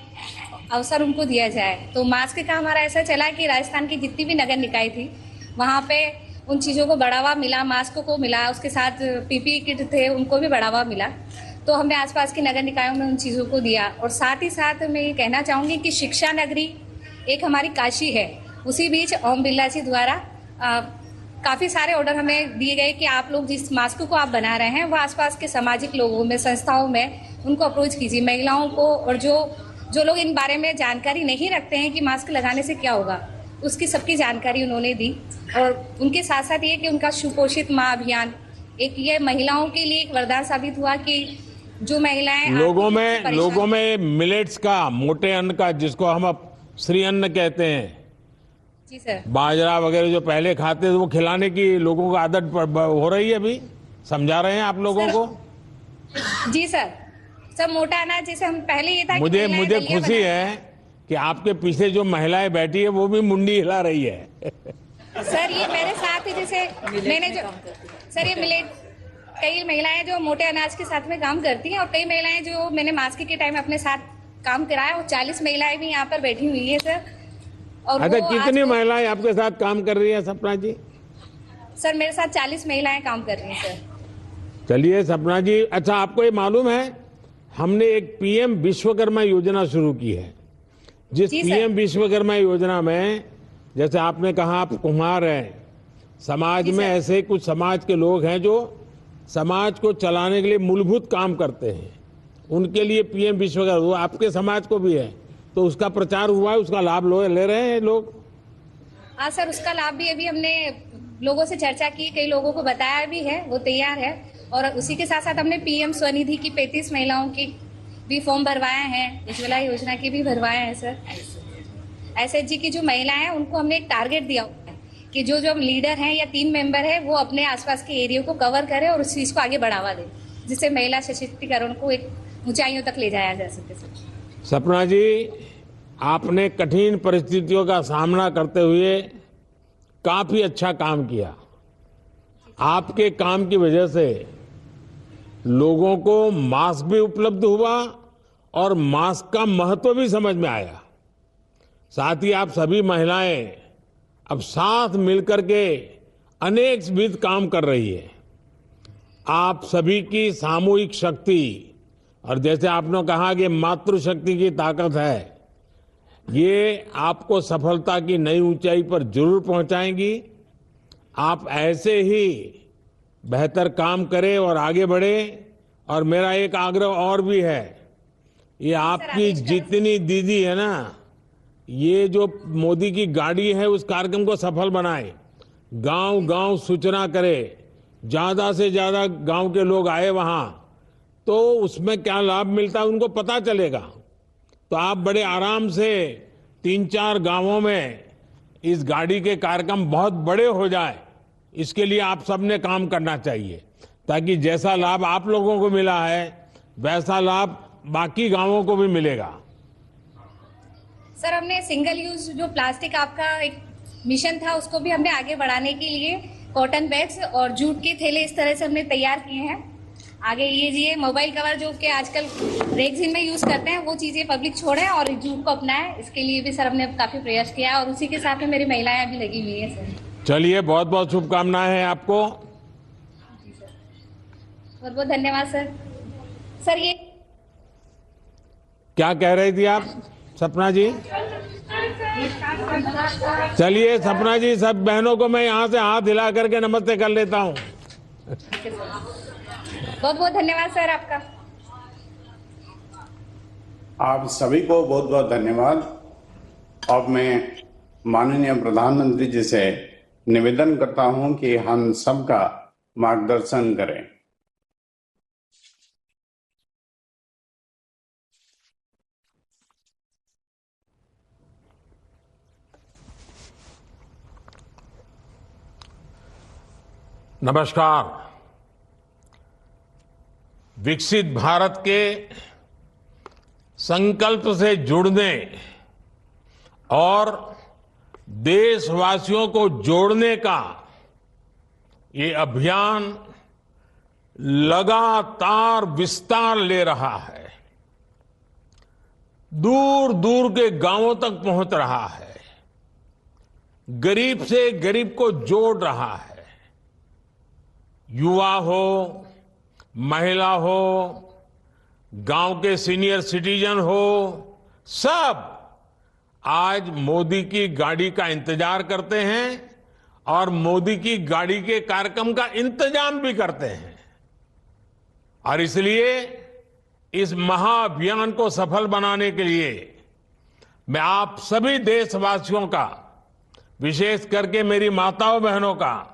अवसर उनको दिया जाए, तो मास्क का हमारा ऐसा चला कि राजस्थान की जितनी भी नगर निकाय थी वहाँ पे उन चीज़ों को बढ़ावा मिला, मास्क को मिला, उसके साथ पीपीई किट थे उनको भी बढ़ावा मिला। तो हमने आसपास के नगर निकायों में उन चीज़ों को दिया। और साथ ही साथ मैं ये कहना चाहूँगी कि शिक्षा नगरी एक हमारी काशी है। उसी बीच ओम बिरला जी द्वारा काफ़ी सारे ऑर्डर हमें दिए गए कि आप लोग जिस मास्क को आप बना रहे हैं वो आसपास के सामाजिक लोगों में, संस्थाओं में उनको अप्रोच कीजिए, महिलाओं को। और जो लोग इन बारे में जानकारी नहीं रखते हैं कि मास्क लगाने से क्या होगा, उसकी सबकी जानकारी उन्होंने दी। और उनके साथ साथ ये कि उनका सुपोषित माँ अभियान एक ये महिलाओं के लिए एक वरदान साबित हुआ कि जो महिलाएं लोगों में मिलेट्स का, मोटे अन्न का, जिसको हम अब श्री अन्न कहते हैं, जी सर, बाजरा वगैरह जो पहले खाते थे वो खिलाने की लोगों को आदत हो रही है। अभी समझा रहे हैं आप लोगों को? जी सर। सब मोटा अनाज जैसे हम पहले ये था मुझे खुशी है कि आपके पीछे जो महिलाएं बैठी है वो भी मुंडी हिला रही है। सर, ये मेरे साथ ही जैसे मैंने जो सर ये मिलेट, कई महिलाएं जो मोटे अनाज के साथ में काम करती हैं और कई महिलाएं जो मैंने मास्क के टाइम अपने साथ काम कराया, वो 40 महिलाएं भी यहाँ पर बैठी हुई है सर। और अच्छा, कितनी महिलाएं आपके साथ काम कर रही है सपना जी? सर, मेरे साथ 40 महिलाएं काम कर रही हैं सर। चलिए सपना जी, अच्छा आपको ये मालूम है हमने एक पीएम विश्वकर्मा योजना शुरू की है, जिस पीएम विश्वकर्मा योजना में जैसे आपने कहा आप कुम्हार हैं, समाज में ऐसे कुछ समाज के लोग हैं जो समाज को चलाने के लिए मूलभूत काम करते हैं, उनके लिए पीएम विश्वकर्मा, वो आपके समाज को भी है, तो उसका प्रचार हुआ है, उसका लाभ ले रहे हैं लोग? हाँ सर, उसका लाभ भी अभी हमने लोगों से चर्चा की, कई लोगों को बताया भी है, वो तैयार है। और उसी के साथ साथ हमने पीएम स्वनिधि की 35 महिलाओं की भी फॉर्म भरवाए हैं, उज्ज्वला योजना की भी भरवाए हैं सर। एसएचजी की जो महिलाएं हैं उनको हमने एक टारगेट दिया हुआ है कि जो लीडर हैं या टीम मेंबर है वो अपने आसपास के एरिया को कवर करे और उस चीज को आगे बढ़ावा दे, जिससे महिला सशक्तिकरण को एक ऊंचाइयों तक ले जाया जा सके सर। सपना जी, आपने कठिन परिस्थितियों का सामना करते हुए काफी अच्छा काम किया। आपके काम की वजह से लोगों को मास्क भी उपलब्ध हुआ और मास्क का महत्व भी समझ में आया। साथ ही आप सभी महिलाएं अब साथ मिलकर के अनेक विविध काम कर रही है। आप सभी की सामूहिक शक्ति और जैसे आपने कहा कि मातृशक्ति की ताकत है, ये आपको सफलता की नई ऊंचाई पर जरूर पहुंचाएंगी। आप ऐसे ही बेहतर काम करें और आगे बढ़े। और मेरा एक आग्रह और भी है, ये आपकी जितनी दीदी है ना, ये जो मोदी की गाड़ी है उस कार्यक्रम को सफल बनाए, गांव गांव सूचना करे, ज्यादा से ज्यादा गांव के लोग आए वहां, तो उसमें क्या लाभ मिलता है उनको पता चलेगा। तो आप बड़े आराम से 3-4 गांवों में इस गाड़ी के कार्यक्रम बहुत बड़े हो जाए, इसके लिए आप सबने काम करना चाहिए, ताकि जैसा लाभ आप लोगों को मिला है वैसा लाभ बाकी गांवों को भी मिलेगा। सर, हमने सिंगल यूज जो प्लास्टिक आपका एक मिशन था उसको भी हमने आगे बढ़ाने के लिए कॉटन बैग्स और जूट के थैले इस तरह से हमने तैयार किए हैं। आगे ये मोबाइल कवर जो कि आजकल रेगजीन में यूज करते हैं वो चीजें पब्लिक छोड़े और जूट को अपनाए, इसके लिए भी सर हमने काफी प्रयास किया है और उसी के साथ में मेरी महिलाएं अभी लगी हुई है। सर चलिए, बहुत बहुत शुभकामनाएं हैं आपको। बहुत बहुत धन्यवाद सर। सर ये क्या कह रही थी आप सपना जी? चलिए सपना जी, सब बहनों को मैं यहाँ से हाथ हिला करके नमस्ते कर लेता हूँ। बहुत बहुत धन्यवाद सर आपका। आप सभी को बहुत बहुत धन्यवाद। अब मैं माननीय प्रधानमंत्री जी से निवेदन करता हूं कि हम सबका मार्गदर्शन करें। नमस्कार। विकसित भारत के संकल्प से जुड़ने और देशवासियों को जोड़ने का ये अभियान लगातार विस्तार ले रहा है, दूर दूर के गांवों तक पहुंच रहा है, गरीब से गरीब को जोड़ रहा है। युवा हो, महिला हो, गांव के सीनियर सिटीजन हो, सब आज मोदी की गाड़ी का इंतजार करते हैं और मोदी की गाड़ी के कार्यक्रम का इंतजाम भी करते हैं। और इसलिए इस महाअभियान को सफल बनाने के लिए मैं आप सभी देशवासियों का, विशेष करके मेरी माताओं बहनों का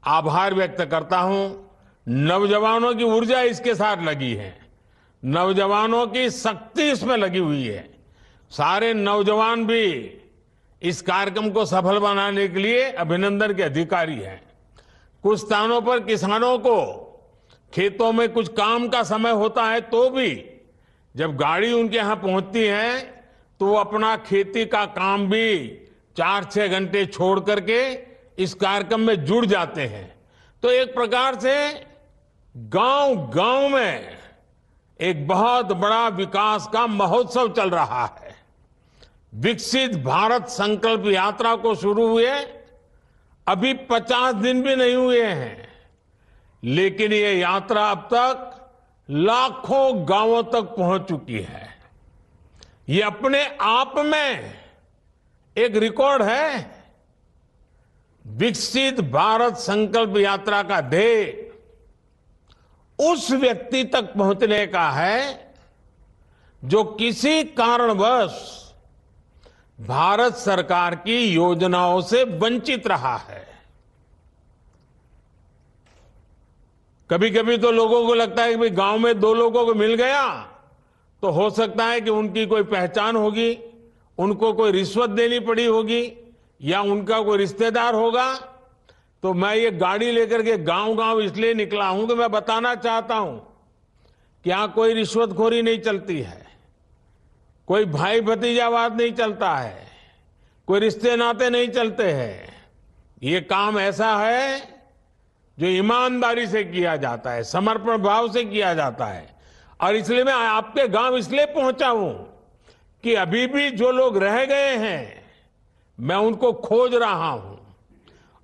आभार व्यक्त करता हूं। नौजवानों की ऊर्जा इसके साथ लगी है, नौजवानों की शक्ति इसमें लगी हुई है। सारे नौजवान भी इस कार्यक्रम को सफल बनाने के लिए अभिनंदन के अधिकारी हैं। कुछ स्थानों पर किसानों को खेतों में कुछ काम का समय होता है, तो भी जब गाड़ी उनके यहां पहुंचती है तो वो अपना खेती का काम भी 4-6 घंटे छोड़ करके इस कार्यक्रम में जुड़ जाते हैं। तो एक प्रकार से गांव गांव में एक बहुत बड़ा विकास का महोत्सव चल रहा है। विकसित भारत संकल्प यात्रा को शुरू हुए अभी 50 दिन भी नहीं हुए हैं, लेकिन ये यात्रा अब तक लाखों गांवों तक पहुंच चुकी है। ये अपने आप में एक रिकॉर्ड है। विकसित भारत संकल्प यात्रा का ध्येय उस व्यक्ति तक पहुंचने का है जो किसी कारणवश भारत सरकार की योजनाओं से वंचित रहा है। कभी कभी तो लोगों को लगता है कि भाई गांव में 2 लोगों को मिल गया तो हो सकता है कि उनकी कोई पहचान होगी, उनको कोई रिश्वत देनी पड़ी होगी या उनका कोई रिश्तेदार होगा। तो मैं ये गाड़ी लेकर के गांव गांव इसलिए निकला हूं कि मैं बताना चाहता हूं कि यहां कोई रिश्वतखोरी नहीं चलती है, कोई भाई भतीजावाद नहीं चलता है, कोई रिश्ते नाते नहीं चलते हैं। ये काम ऐसा है जो ईमानदारी से किया जाता है, समर्पण भाव से किया जाता है। और इसलिए मैं आपके गांव इसलिए पहुंचा हूं कि अभी भी जो लोग रह गए हैं मैं उनको खोज रहा हूं।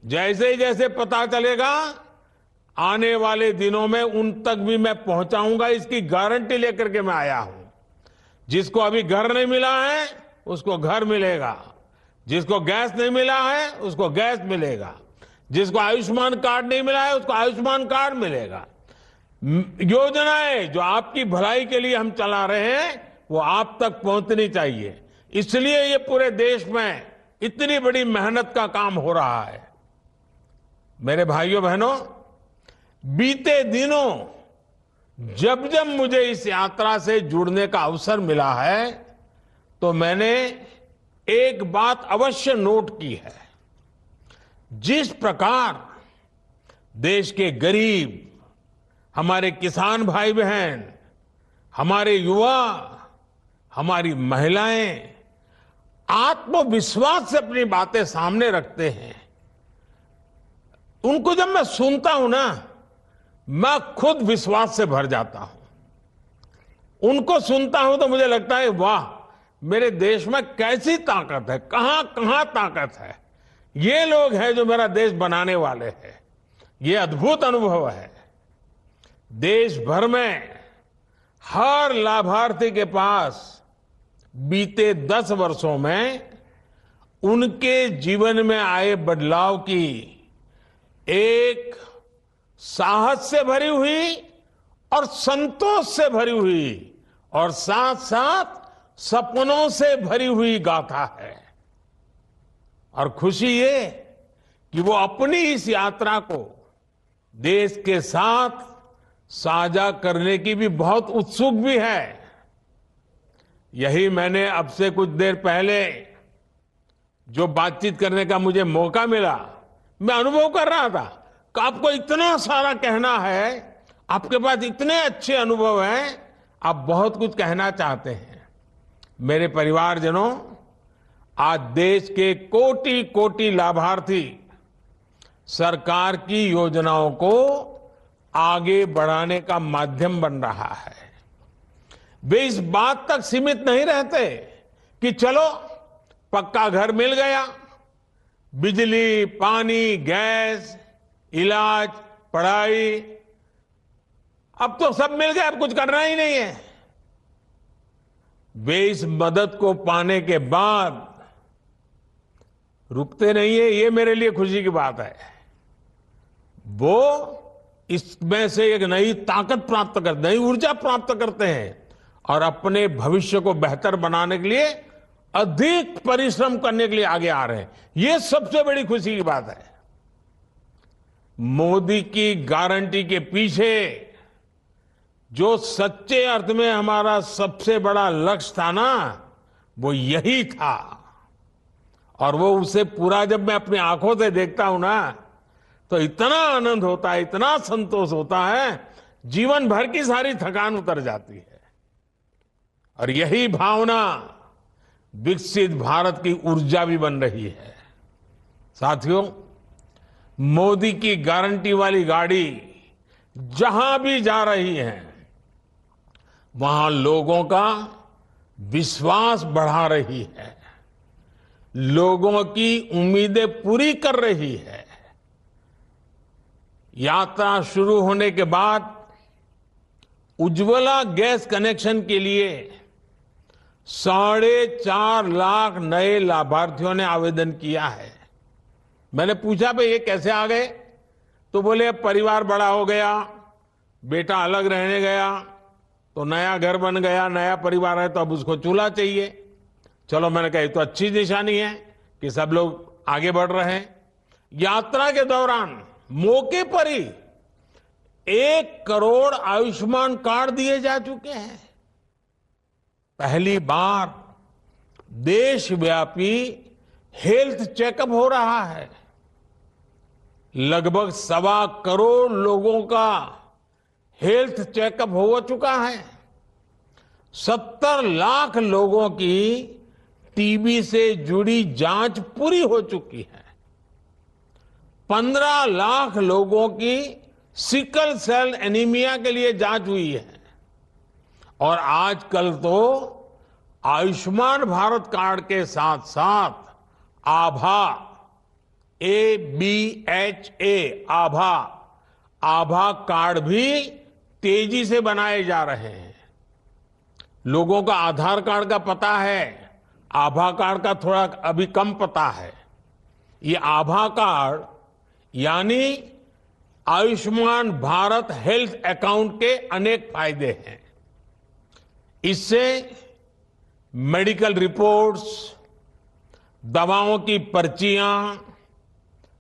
जैसे ही जैसे पता चलेगा आने वाले दिनों में उन तक भी मैं पहुंचाऊंगा, इसकी गारंटी लेकर के मैं आया हूं। जिसको अभी घर नहीं मिला है उसको घर मिलेगा, जिसको गैस नहीं मिला है उसको गैस मिलेगा, जिसको आयुष्मान कार्ड नहीं मिला है उसको आयुष्मान कार्ड मिलेगा। योजनाएं जो आपकी भलाई के लिए हम चला रहे हैं वो आप तक पहुंचनी चाहिए, इसलिए ये पूरे देश में इतनी बड़ी मेहनत का काम हो रहा है। मेरे भाइयों बहनों, बीते दिनों जब जब मुझे इस यात्रा से जुड़ने का अवसर मिला है तो मैंने एक बात अवश्य नोट की है। जिस प्रकार देश के गरीब, हमारे किसान भाई बहन, हमारे युवा, हमारी महिलाएं आत्मविश्वास से अपनी बातें सामने रखते हैं, उनको जब मैं सुनता हूं ना, मैं खुद विश्वास से भर जाता हूं। उनको सुनता हूं तो मुझे लगता है वाह, मेरे देश में कैसी ताकत है, कहां कहां ताकत है। ये लोग हैं जो मेरा देश बनाने वाले हैं। ये अद्भुत अनुभव है। देश भर में हर लाभार्थी के पास बीते 10 वर्षों में उनके जीवन में आए बदलाव की एक साहस से भरी हुई और संतोष से भरी हुई और साथ साथ सपनों से भरी हुई गाथा है। और खुशी ये कि वो अपनी इस यात्रा को देश के साथ साझा करने की भी बहुत उत्सुक भी है। यही मैंने अब से कुछ देर पहले जो बातचीत करने का मुझे मौका मिला, मैं अनुभव कर रहा था कि आपको इतना सारा कहना है, आपके पास इतने अच्छे अनुभव हैं, आप बहुत कुछ कहना चाहते हैं। मेरे परिवारजनों, आज देश के कोटि कोटि लाभार्थी सरकार की योजनाओं को आगे बढ़ाने का माध्यम बन रहा है। वे इस बात तक सीमित नहीं रहते कि चलो पक्का घर मिल गया, बिजली, पानी, गैस, इलाज, पढ़ाई, अब तो सब मिल गया, अब कुछ करना ही नहीं है। वे इस मदद को पाने के बाद रुकते नहीं है, ये मेरे लिए खुशी की बात है। वो इसमें से एक नई ताकत प्राप्त करते, नई ऊर्जा प्राप्त करते हैं और अपने भविष्य को बेहतर बनाने के लिए अधिक परिश्रम करने के लिए आगे आ रहे हैं। ये सबसे बड़ी खुशी की बात है। मोदी की गारंटी के पीछे जो सच्चे अर्थ में हमारा सबसे बड़ा लक्ष्य था ना, वो यही था। और वो उसे पूरा जब मैं अपनी आंखों से देखता हूं ना, तो इतना आनंद होता है, इतना संतोष होता है, जीवन भर की सारी थकान उतर जाती है। और यही भावना विकसित भारत की ऊर्जा भी बन रही है। साथियों, मोदी की गारंटी वाली गाड़ी जहां भी जा रही है, वहां लोगों का विश्वास बढ़ा रही है, लोगों की उम्मीदें पूरी कर रही है। यात्रा शुरू होने के बाद उज्ज्वला गैस कनेक्शन के लिए 4.5 लाख नए लाभार्थियों ने आवेदन किया है। मैंने पूछा भाई ये कैसे आ गए, तो बोले अब परिवार बड़ा हो गया, बेटा अलग रहने गया, तो नया घर बन गया, नया परिवार है, तो अब उसको चूल्हा चाहिए। चलो, मैंने कहा ये तो अच्छी निशानी है कि सब लोग आगे बढ़ रहे हैं। यात्रा के दौरान मौके पर ही 1 करोड़ आयुष्मान कार्ड दिए जा चुके हैं। पहली बार देशव्यापी हेल्थ चेकअप हो रहा है। लगभग 1.25 करोड़ लोगों का हेल्थ चेकअप हो चुका है। 70 लाख लोगों की टीबी से जुड़ी जांच पूरी हो चुकी है। 15 लाख लोगों की सिकल सेल एनीमिया के लिए जांच हुई है। और आजकल तो आयुष्मान भारत कार्ड के साथ साथ आभा, ABHA, आभा कार्ड भी तेजी से बनाए जा रहे हैं। लोगों का आधार कार्ड का पता है, आभा कार्ड का थोड़ा अभी कम पता है। ये आभा कार्ड यानी आयुष्मान भारत हेल्थ अकाउंट के अनेक फायदे हैं। इससे मेडिकल रिपोर्ट्स, दवाओं की पर्चियां,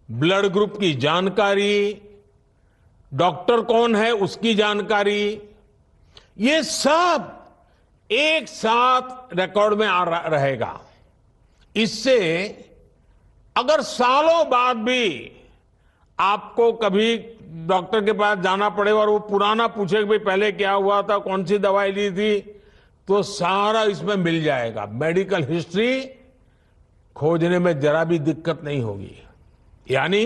ब्लड ग्रुप की जानकारी, डॉक्टर कौन है उसकी जानकारी, ये सब एक साथ रिकॉर्ड में रहेगा। इससे अगर सालों बाद भी आपको कभी डॉक्टर के पास जाना पड़े और वो पुराना पूछे कि भाई पहले क्या हुआ था, कौन सी दवाई ली थी, तो सारा इसमें मिल जाएगा। मेडिकल हिस्ट्री खोजने में जरा भी दिक्कत नहीं होगी। यानी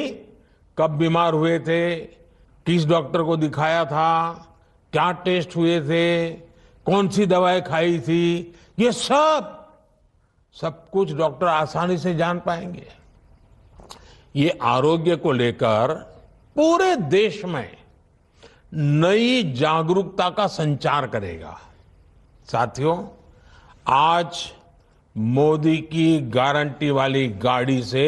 कब बीमार हुए थे, किस डॉक्टर को दिखाया था, क्या टेस्ट हुए थे, कौन सी दवाई खाई थी, ये सब कुछ डॉक्टर आसानी से जान पाएंगे। ये आरोग्य को लेकर पूरे देश में नई जागरूकता का संचार करेगा। साथियों, आज मोदी की गारंटी वाली गाड़ी से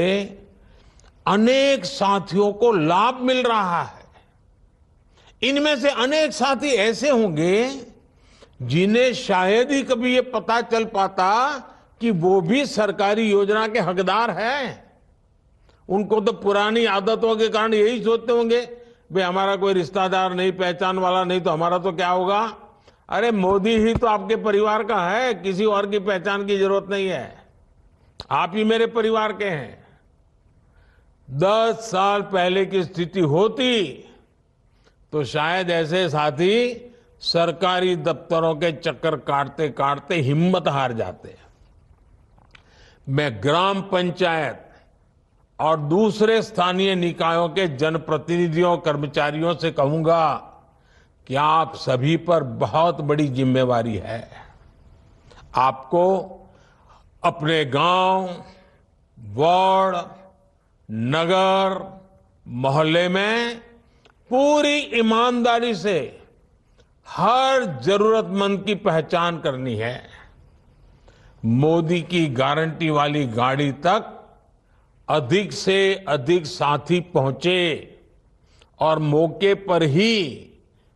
अनेक साथियों को लाभ मिल रहा है। इनमें से अनेक साथी ऐसे होंगे जिन्हें शायद ही कभी ये पता चल पाता कि वो भी सरकारी योजना के हकदार हैं। उनको तो पुरानी आदतों के कारण यही सोचते होंगे भाई हमारा कोई रिश्तेदार नहीं, पहचान वाला नहीं, तो हमारा तो क्या होगा। अरे मोदी ही तो आपके परिवार का है, किसी और की पहचान की जरूरत नहीं है, आप ही मेरे परिवार के हैं। 10 साल पहले की स्थिति होती तो शायद ऐसे साथी सरकारी दफ्तरों के चक्कर काटते काटते हिम्मत हार जाते। मैं ग्राम पंचायत और दूसरे स्थानीय निकायों के जनप्रतिनिधियों, कर्मचारियों से कहूंगा कि आप सभी पर बहुत बड़ी जिम्मेवारी है। आपको अपने गांव, वार्ड, नगर, मोहल्ले में पूरी ईमानदारी से हर जरूरतमंद की पहचान करनी है। मोदी की गारंटी वाली गाड़ी तक अधिक से अधिक साथी पहुंचे और मौके पर ही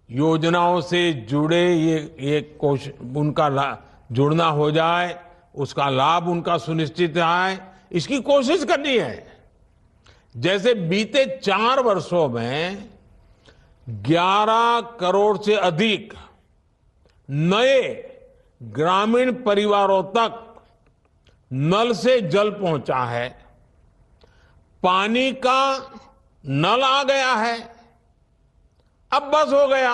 योजनाओं से जुड़े ये कोशिश उनका जुड़ना हो जाए, उसका लाभ उनका सुनिश्चित आए, इसकी कोशिश करनी है। जैसे बीते 4 वर्षों में 11 करोड़ से अधिक नए ग्रामीण परिवारों तक नल से जल पहुंचा है, पानी का नल आ गया है। अब बस हो गया,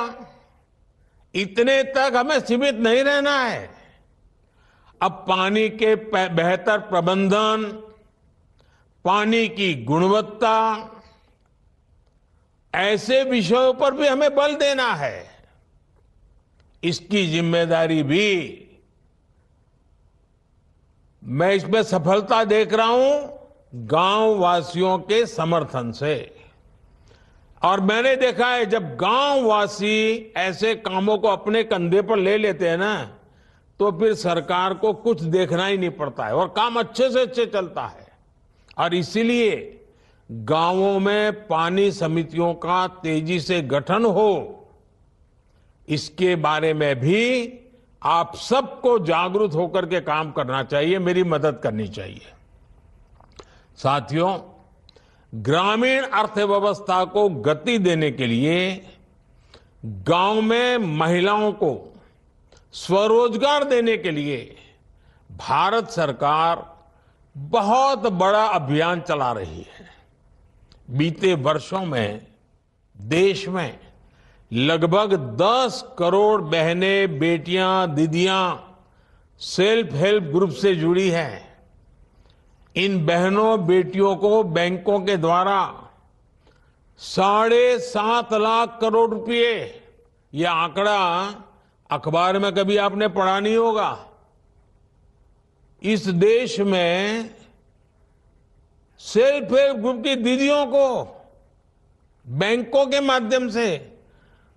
इतने तक हमें सीमित नहीं रहना है। अब पानी के बेहतर प्रबंधन, पानी की गुणवत्ता, ऐसे विषयों पर भी हमें बल देना है। इसकी जिम्मेदारी भी मैं इसमें सफलता देख रहा हूं गांव वासियों के समर्थन से। और मैंने देखा है जब गांव वासी ऐसे कामों को अपने कंधे पर ले लेते हैं ना, तो फिर सरकार को कुछ देखना ही नहीं पड़ता है और काम अच्छे से अच्छे चलता है। और इसीलिए गांवों में पानी समितियों का तेजी से गठन हो, इसके बारे में भी आप सबको जागरूक होकर के काम करना चाहिए, मेरी मदद करनी चाहिए। साथियों, ग्रामीण अर्थव्यवस्था को गति देने के लिए गांव में महिलाओं को स्वरोजगार देने के लिए भारत सरकार बहुत बड़ा अभियान चला रही है। बीते वर्षों में देश में लगभग 10 करोड़ बहनें, बेटियां, दीदियां सेल्फ हेल्प ग्रुप से जुड़ी हैं। इन बहनों बेटियों को बैंकों के द्वारा 7.5 लाख करोड़ रुपए, यह आंकड़ा अखबार में कभी आपने पढ़ा नहीं होगा, इस देश में सेल्फ हेल्प ग्रुप की दीदियों को बैंकों के माध्यम से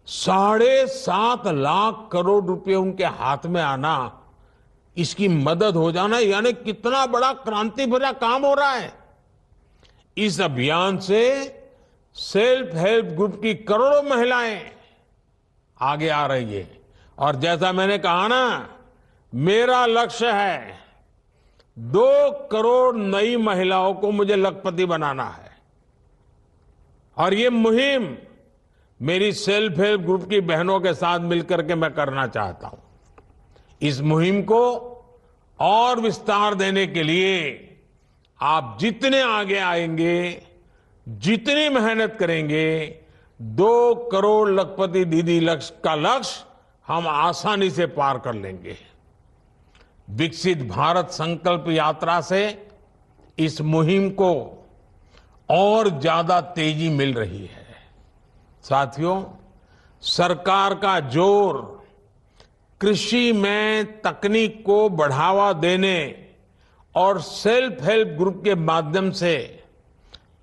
7.5 लाख करोड़ रुपए उनके हाथ में आना, इसकी मदद हो जाना, यानी कितना बड़ा क्रांति भरा काम हो रहा है। इस अभियान से सेल्फ हेल्प ग्रुप की करोड़ों महिलाएं आगे आ रही है। और जैसा मैंने कहा ना, मेरा लक्ष्य है 2 करोड़ नई महिलाओं को मुझे लखपति बनाना है। और ये मुहिम मेरी सेल्फ हेल्प ग्रुप की बहनों के साथ मिलकर के मैं करना चाहता हूं। इस मुहिम को और विस्तार देने के लिए आप जितने आगे आएंगे, जितनी मेहनत करेंगे, 2 करोड़ लखपति दीदी का लक्ष्य हम आसानी से पार कर लेंगे। विकसित भारत संकल्प यात्रा से इस मुहिम को और ज्यादा तेजी मिल रही है। साथियों, सरकार का जोर कृषि में तकनीक को बढ़ावा देने और सेल्फ हेल्प ग्रुप के माध्यम से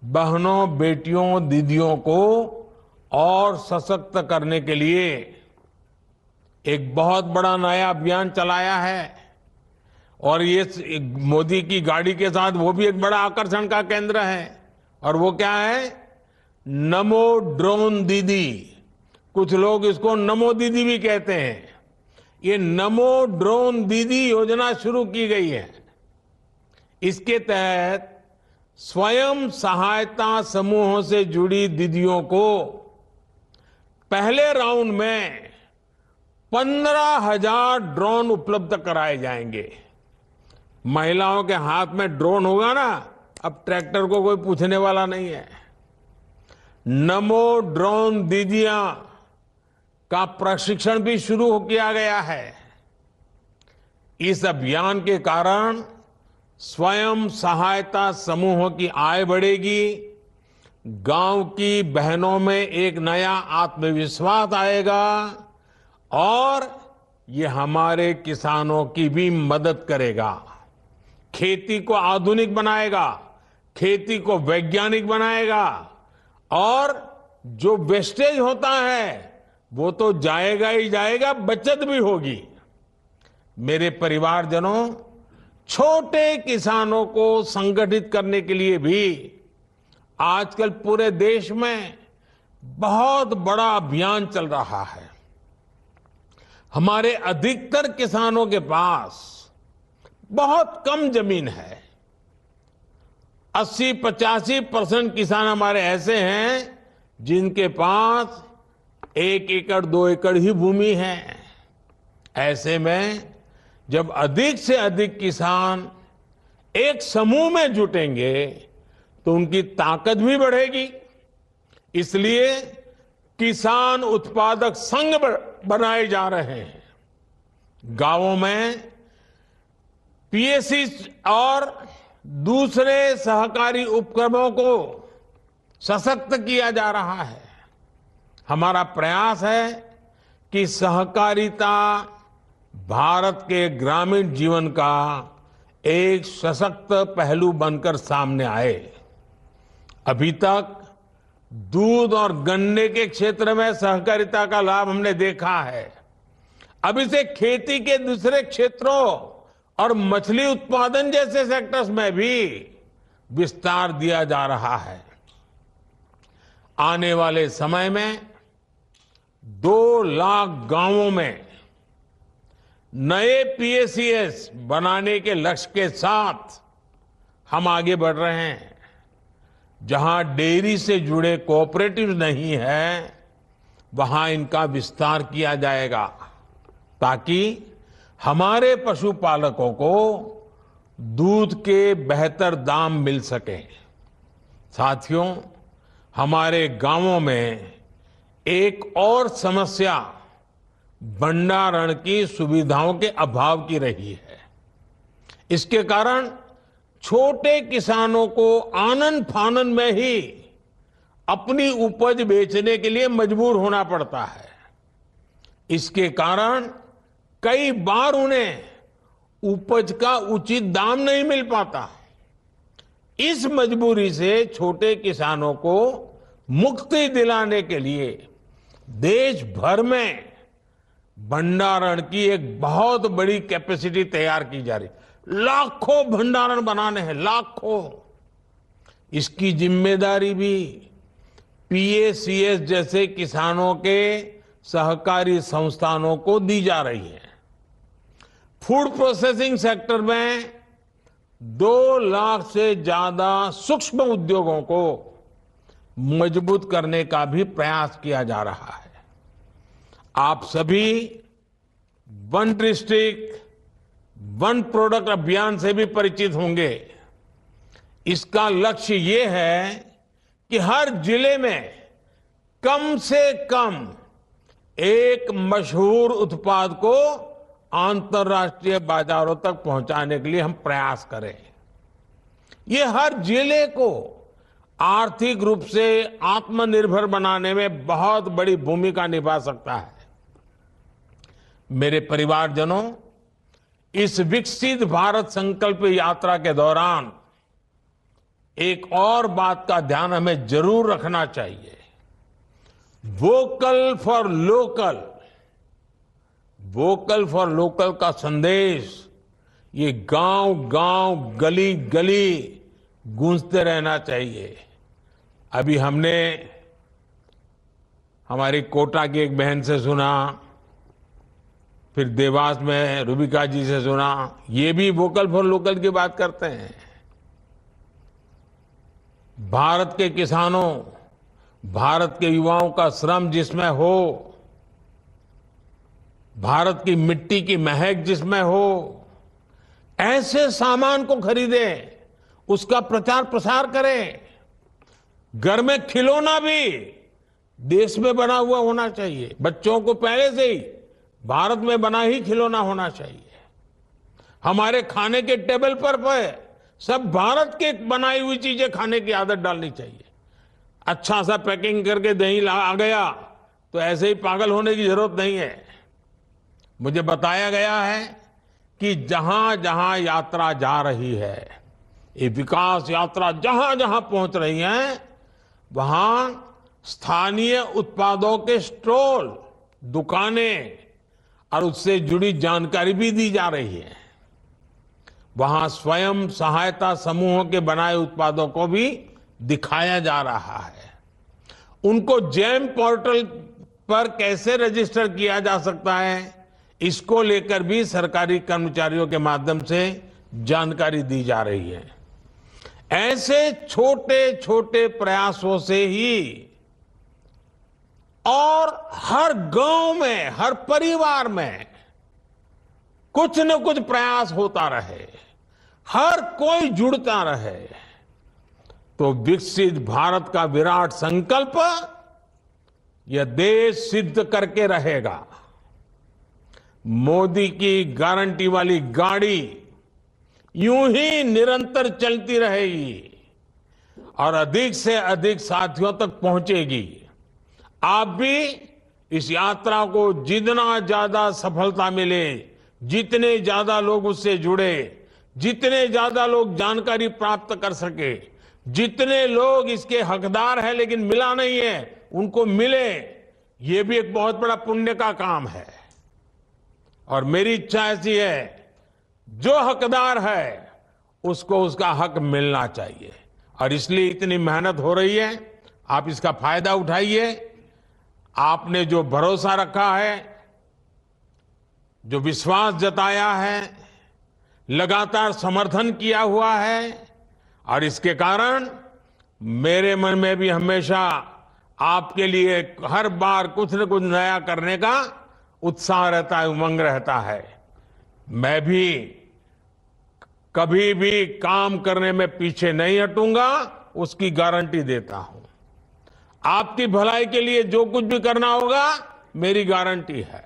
बहनों, बेटियों, दीदियों को और सशक्त करने के लिए एक बहुत बड़ा नया अभियान चलाया है। और ये मोदी की गाड़ी के साथ वो भी एक बड़ा आकर्षण का केंद्र है। और वो क्या है? नमो ड्रोन दीदी। कुछ लोग इसको नमो दीदी भी कहते हैं। ये नमो ड्रोन दीदी योजना शुरू की गई है। इसके तहत स्वयं सहायता समूहों से जुड़ी दीदियों को पहले राउंड में 15,000 ड्रोन उपलब्ध कराए जाएंगे। महिलाओं के हाथ में ड्रोन होगा ना, अब ट्रैक्टर को कोई पूछने वाला नहीं है। नमो ड्रोन दीदियां का प्रशिक्षण भी शुरू किया गया है। इस अभियान के कारण स्वयं सहायता समूहों की आय बढ़ेगी, गांव की बहनों में एक नया आत्मविश्वास आएगा और ये हमारे किसानों की भी मदद करेगा। खेती को आधुनिक बनाएगा, खेती को वैज्ञानिक बनाएगा और जो वेस्टेज होता है वो तो जाएगा ही जाएगा, बचत भी होगी। मेरे परिवारजनों, छोटे किसानों को संगठित करने के लिए भी आजकल पूरे देश में बहुत बड़ा अभियान चल रहा है। हमारे अधिकतर किसानों के पास बहुत कम जमीन है। 80-85% किसान हमारे ऐसे हैं जिनके पास 1 एकड़ 2 एकड़ ही भूमि है। ऐसे में जब अधिक से अधिक किसान एक समूह में जुटेंगे तो उनकी ताकत भी बढ़ेगी। इसलिए किसान उत्पादक संघ बनाए जा रहे हैं। गांवों में पीएसी और दूसरे सहकारी उपक्रमों को सशक्त किया जा रहा है। हमारा प्रयास है कि सहकारिता भारत के ग्रामीण जीवन का एक सशक्त पहलू बनकर सामने आए। अभी तक दूध और गन्ने के क्षेत्र में सहकारिता का लाभ हमने देखा है। अब इसे खेती के दूसरे क्षेत्रों और मछली उत्पादन जैसे सेक्टर्स में भी विस्तार दिया जा रहा है। आने वाले समय में 2 लाख गांवों में नए पीएसीएस बनाने के लक्ष्य के साथ हम आगे बढ़ रहे हैं। जहां डेयरी से जुड़े कोऑपरेटिव नहीं है, वहां इनका विस्तार किया जाएगा ताकि हमारे पशुपालकों को दूध के बेहतर दाम मिल सके। साथियों, हमारे गांवों में एक और समस्या भंडारण की सुविधाओं के अभाव की रही है। इसके कारण छोटे किसानों को आनन फानन में ही अपनी उपज बेचने के लिए मजबूर होना पड़ता है। इसके कारण कई बार उन्हें उपज का उचित दाम नहीं मिल पाता। इस मजबूरी से छोटे किसानों को मुक्ति दिलाने के लिए देश भर में भंडारण की एक बहुत बड़ी कैपेसिटी तैयार की जा रही। लाखों भंडारण बनाने हैं, लाखों। इसकी जिम्मेदारी भी पीएसीएस जैसे किसानों के सहकारी संस्थानों को दी जा रही है। फूड प्रोसेसिंग सेक्टर में 2 लाख से ज्यादा सूक्ष्म उद्योगों को मजबूत करने का भी प्रयास किया जा रहा है। आप सभी वन डिस्ट्रिक्ट वन प्रोडक्ट अभियान से भी परिचित होंगे। इसका लक्ष्य ये है कि हर जिले में कम से कम एक मशहूर उत्पाद को अंतर्राष्ट्रीय बाजारों तक पहुंचाने के लिए हम प्रयास करें। ये हर जिले को आर्थिक रूप से आत्मनिर्भर बनाने में बहुत बड़ी भूमिका निभा सकता है। मेरे परिवारजनों, इस विकसित भारत संकल्प यात्रा के दौरान एक और बात का ध्यान हमें जरूर रखना चाहिए। Vocal for local, vocal for local का संदेश ये गांव गांव गली गली गूंजते रहना चाहिए। अभी हमने हमारी कोटा की एक बहन से सुना, फिर देवास में रूबिका जी से सुना, ये भी वोकल फॉर लोकल की बात करते हैं। भारत के किसानों, भारत के युवाओं का श्रम जिसमें हो, भारत की मिट्टी की महक जिसमें हो, ऐसे सामान को खरीदें, उसका प्रचार प्रसार करें। घर में खिलौना भी देश में बना हुआ होना चाहिए। बच्चों को पहले से ही भारत में बना ही खिलौना होना चाहिए। हमारे खाने के टेबल पर सब भारत के बनाई हुई चीजें खाने की आदत डालनी चाहिए। अच्छा सा पैकिंग करके दही आ गया तो ऐसे ही पागल होने की जरूरत नहीं है। मुझे बताया गया है कि जहां जहां यात्रा जा रही है, ये विकास यात्रा जहां जहां पहुंच रही है, वहां स्थानीय उत्पादों के स्टॉल, दुकानें और उससे जुड़ी जानकारी भी दी जा रही है। वहां स्वयं सहायता समूहों के बनाए उत्पादों को भी दिखाया जा रहा है। उनको जेम पोर्टल पर कैसे रजिस्टर किया जा सकता है, इसको लेकर भी सरकारी कर्मचारियों के माध्यम से जानकारी दी जा रही है। ऐसे छोटे छोटे प्रयासों से ही और हर गांव में, हर परिवार में कुछ न कुछ प्रयास होता रहे, हर कोई जुड़ता रहे, तो विकसित भारत का विराट संकल्प यह देश सिद्ध करके रहेगा। मोदी की गारंटी वाली गाड़ी यूं ही निरंतर चलती रहेगी और अधिक से अधिक साथियों तक पहुंचेगी। आप भी इस यात्रा को जितना ज्यादा सफलता मिले, जितने ज्यादा लोग उससे जुड़े, जितने ज्यादा लोग जानकारी प्राप्त कर सके, जितने लोग इसके हकदार हैं लेकिन मिला नहीं है, उनको मिले, ये भी एक बहुत बड़ा पुण्य का काम है। और मेरी इच्छा ऐसी है, जो हकदार है उसको उसका हक मिलना चाहिए और इसलिए इतनी मेहनत हो रही है। आप इसका फायदा उठाइए। आपने जो भरोसा रखा है, जो विश्वास जताया है, लगातार समर्थन किया हुआ है और इसके कारण मेरे मन में भी हमेशा आपके लिए हर बार कुछ न कुछ नया करने का उत्साह रहता है, उमंग रहता है। मैं भी कभी भी काम करने में पीछे नहीं हटूंगा, उसकी गारंटी देता हूं। आपकी भलाई के लिए जो कुछ भी करना होगा, मेरी गारंटी है।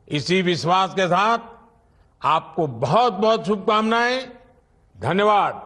इसी विश्वास के साथ आपको बहुत बहुत शुभकामनाएं। धन्यवाद।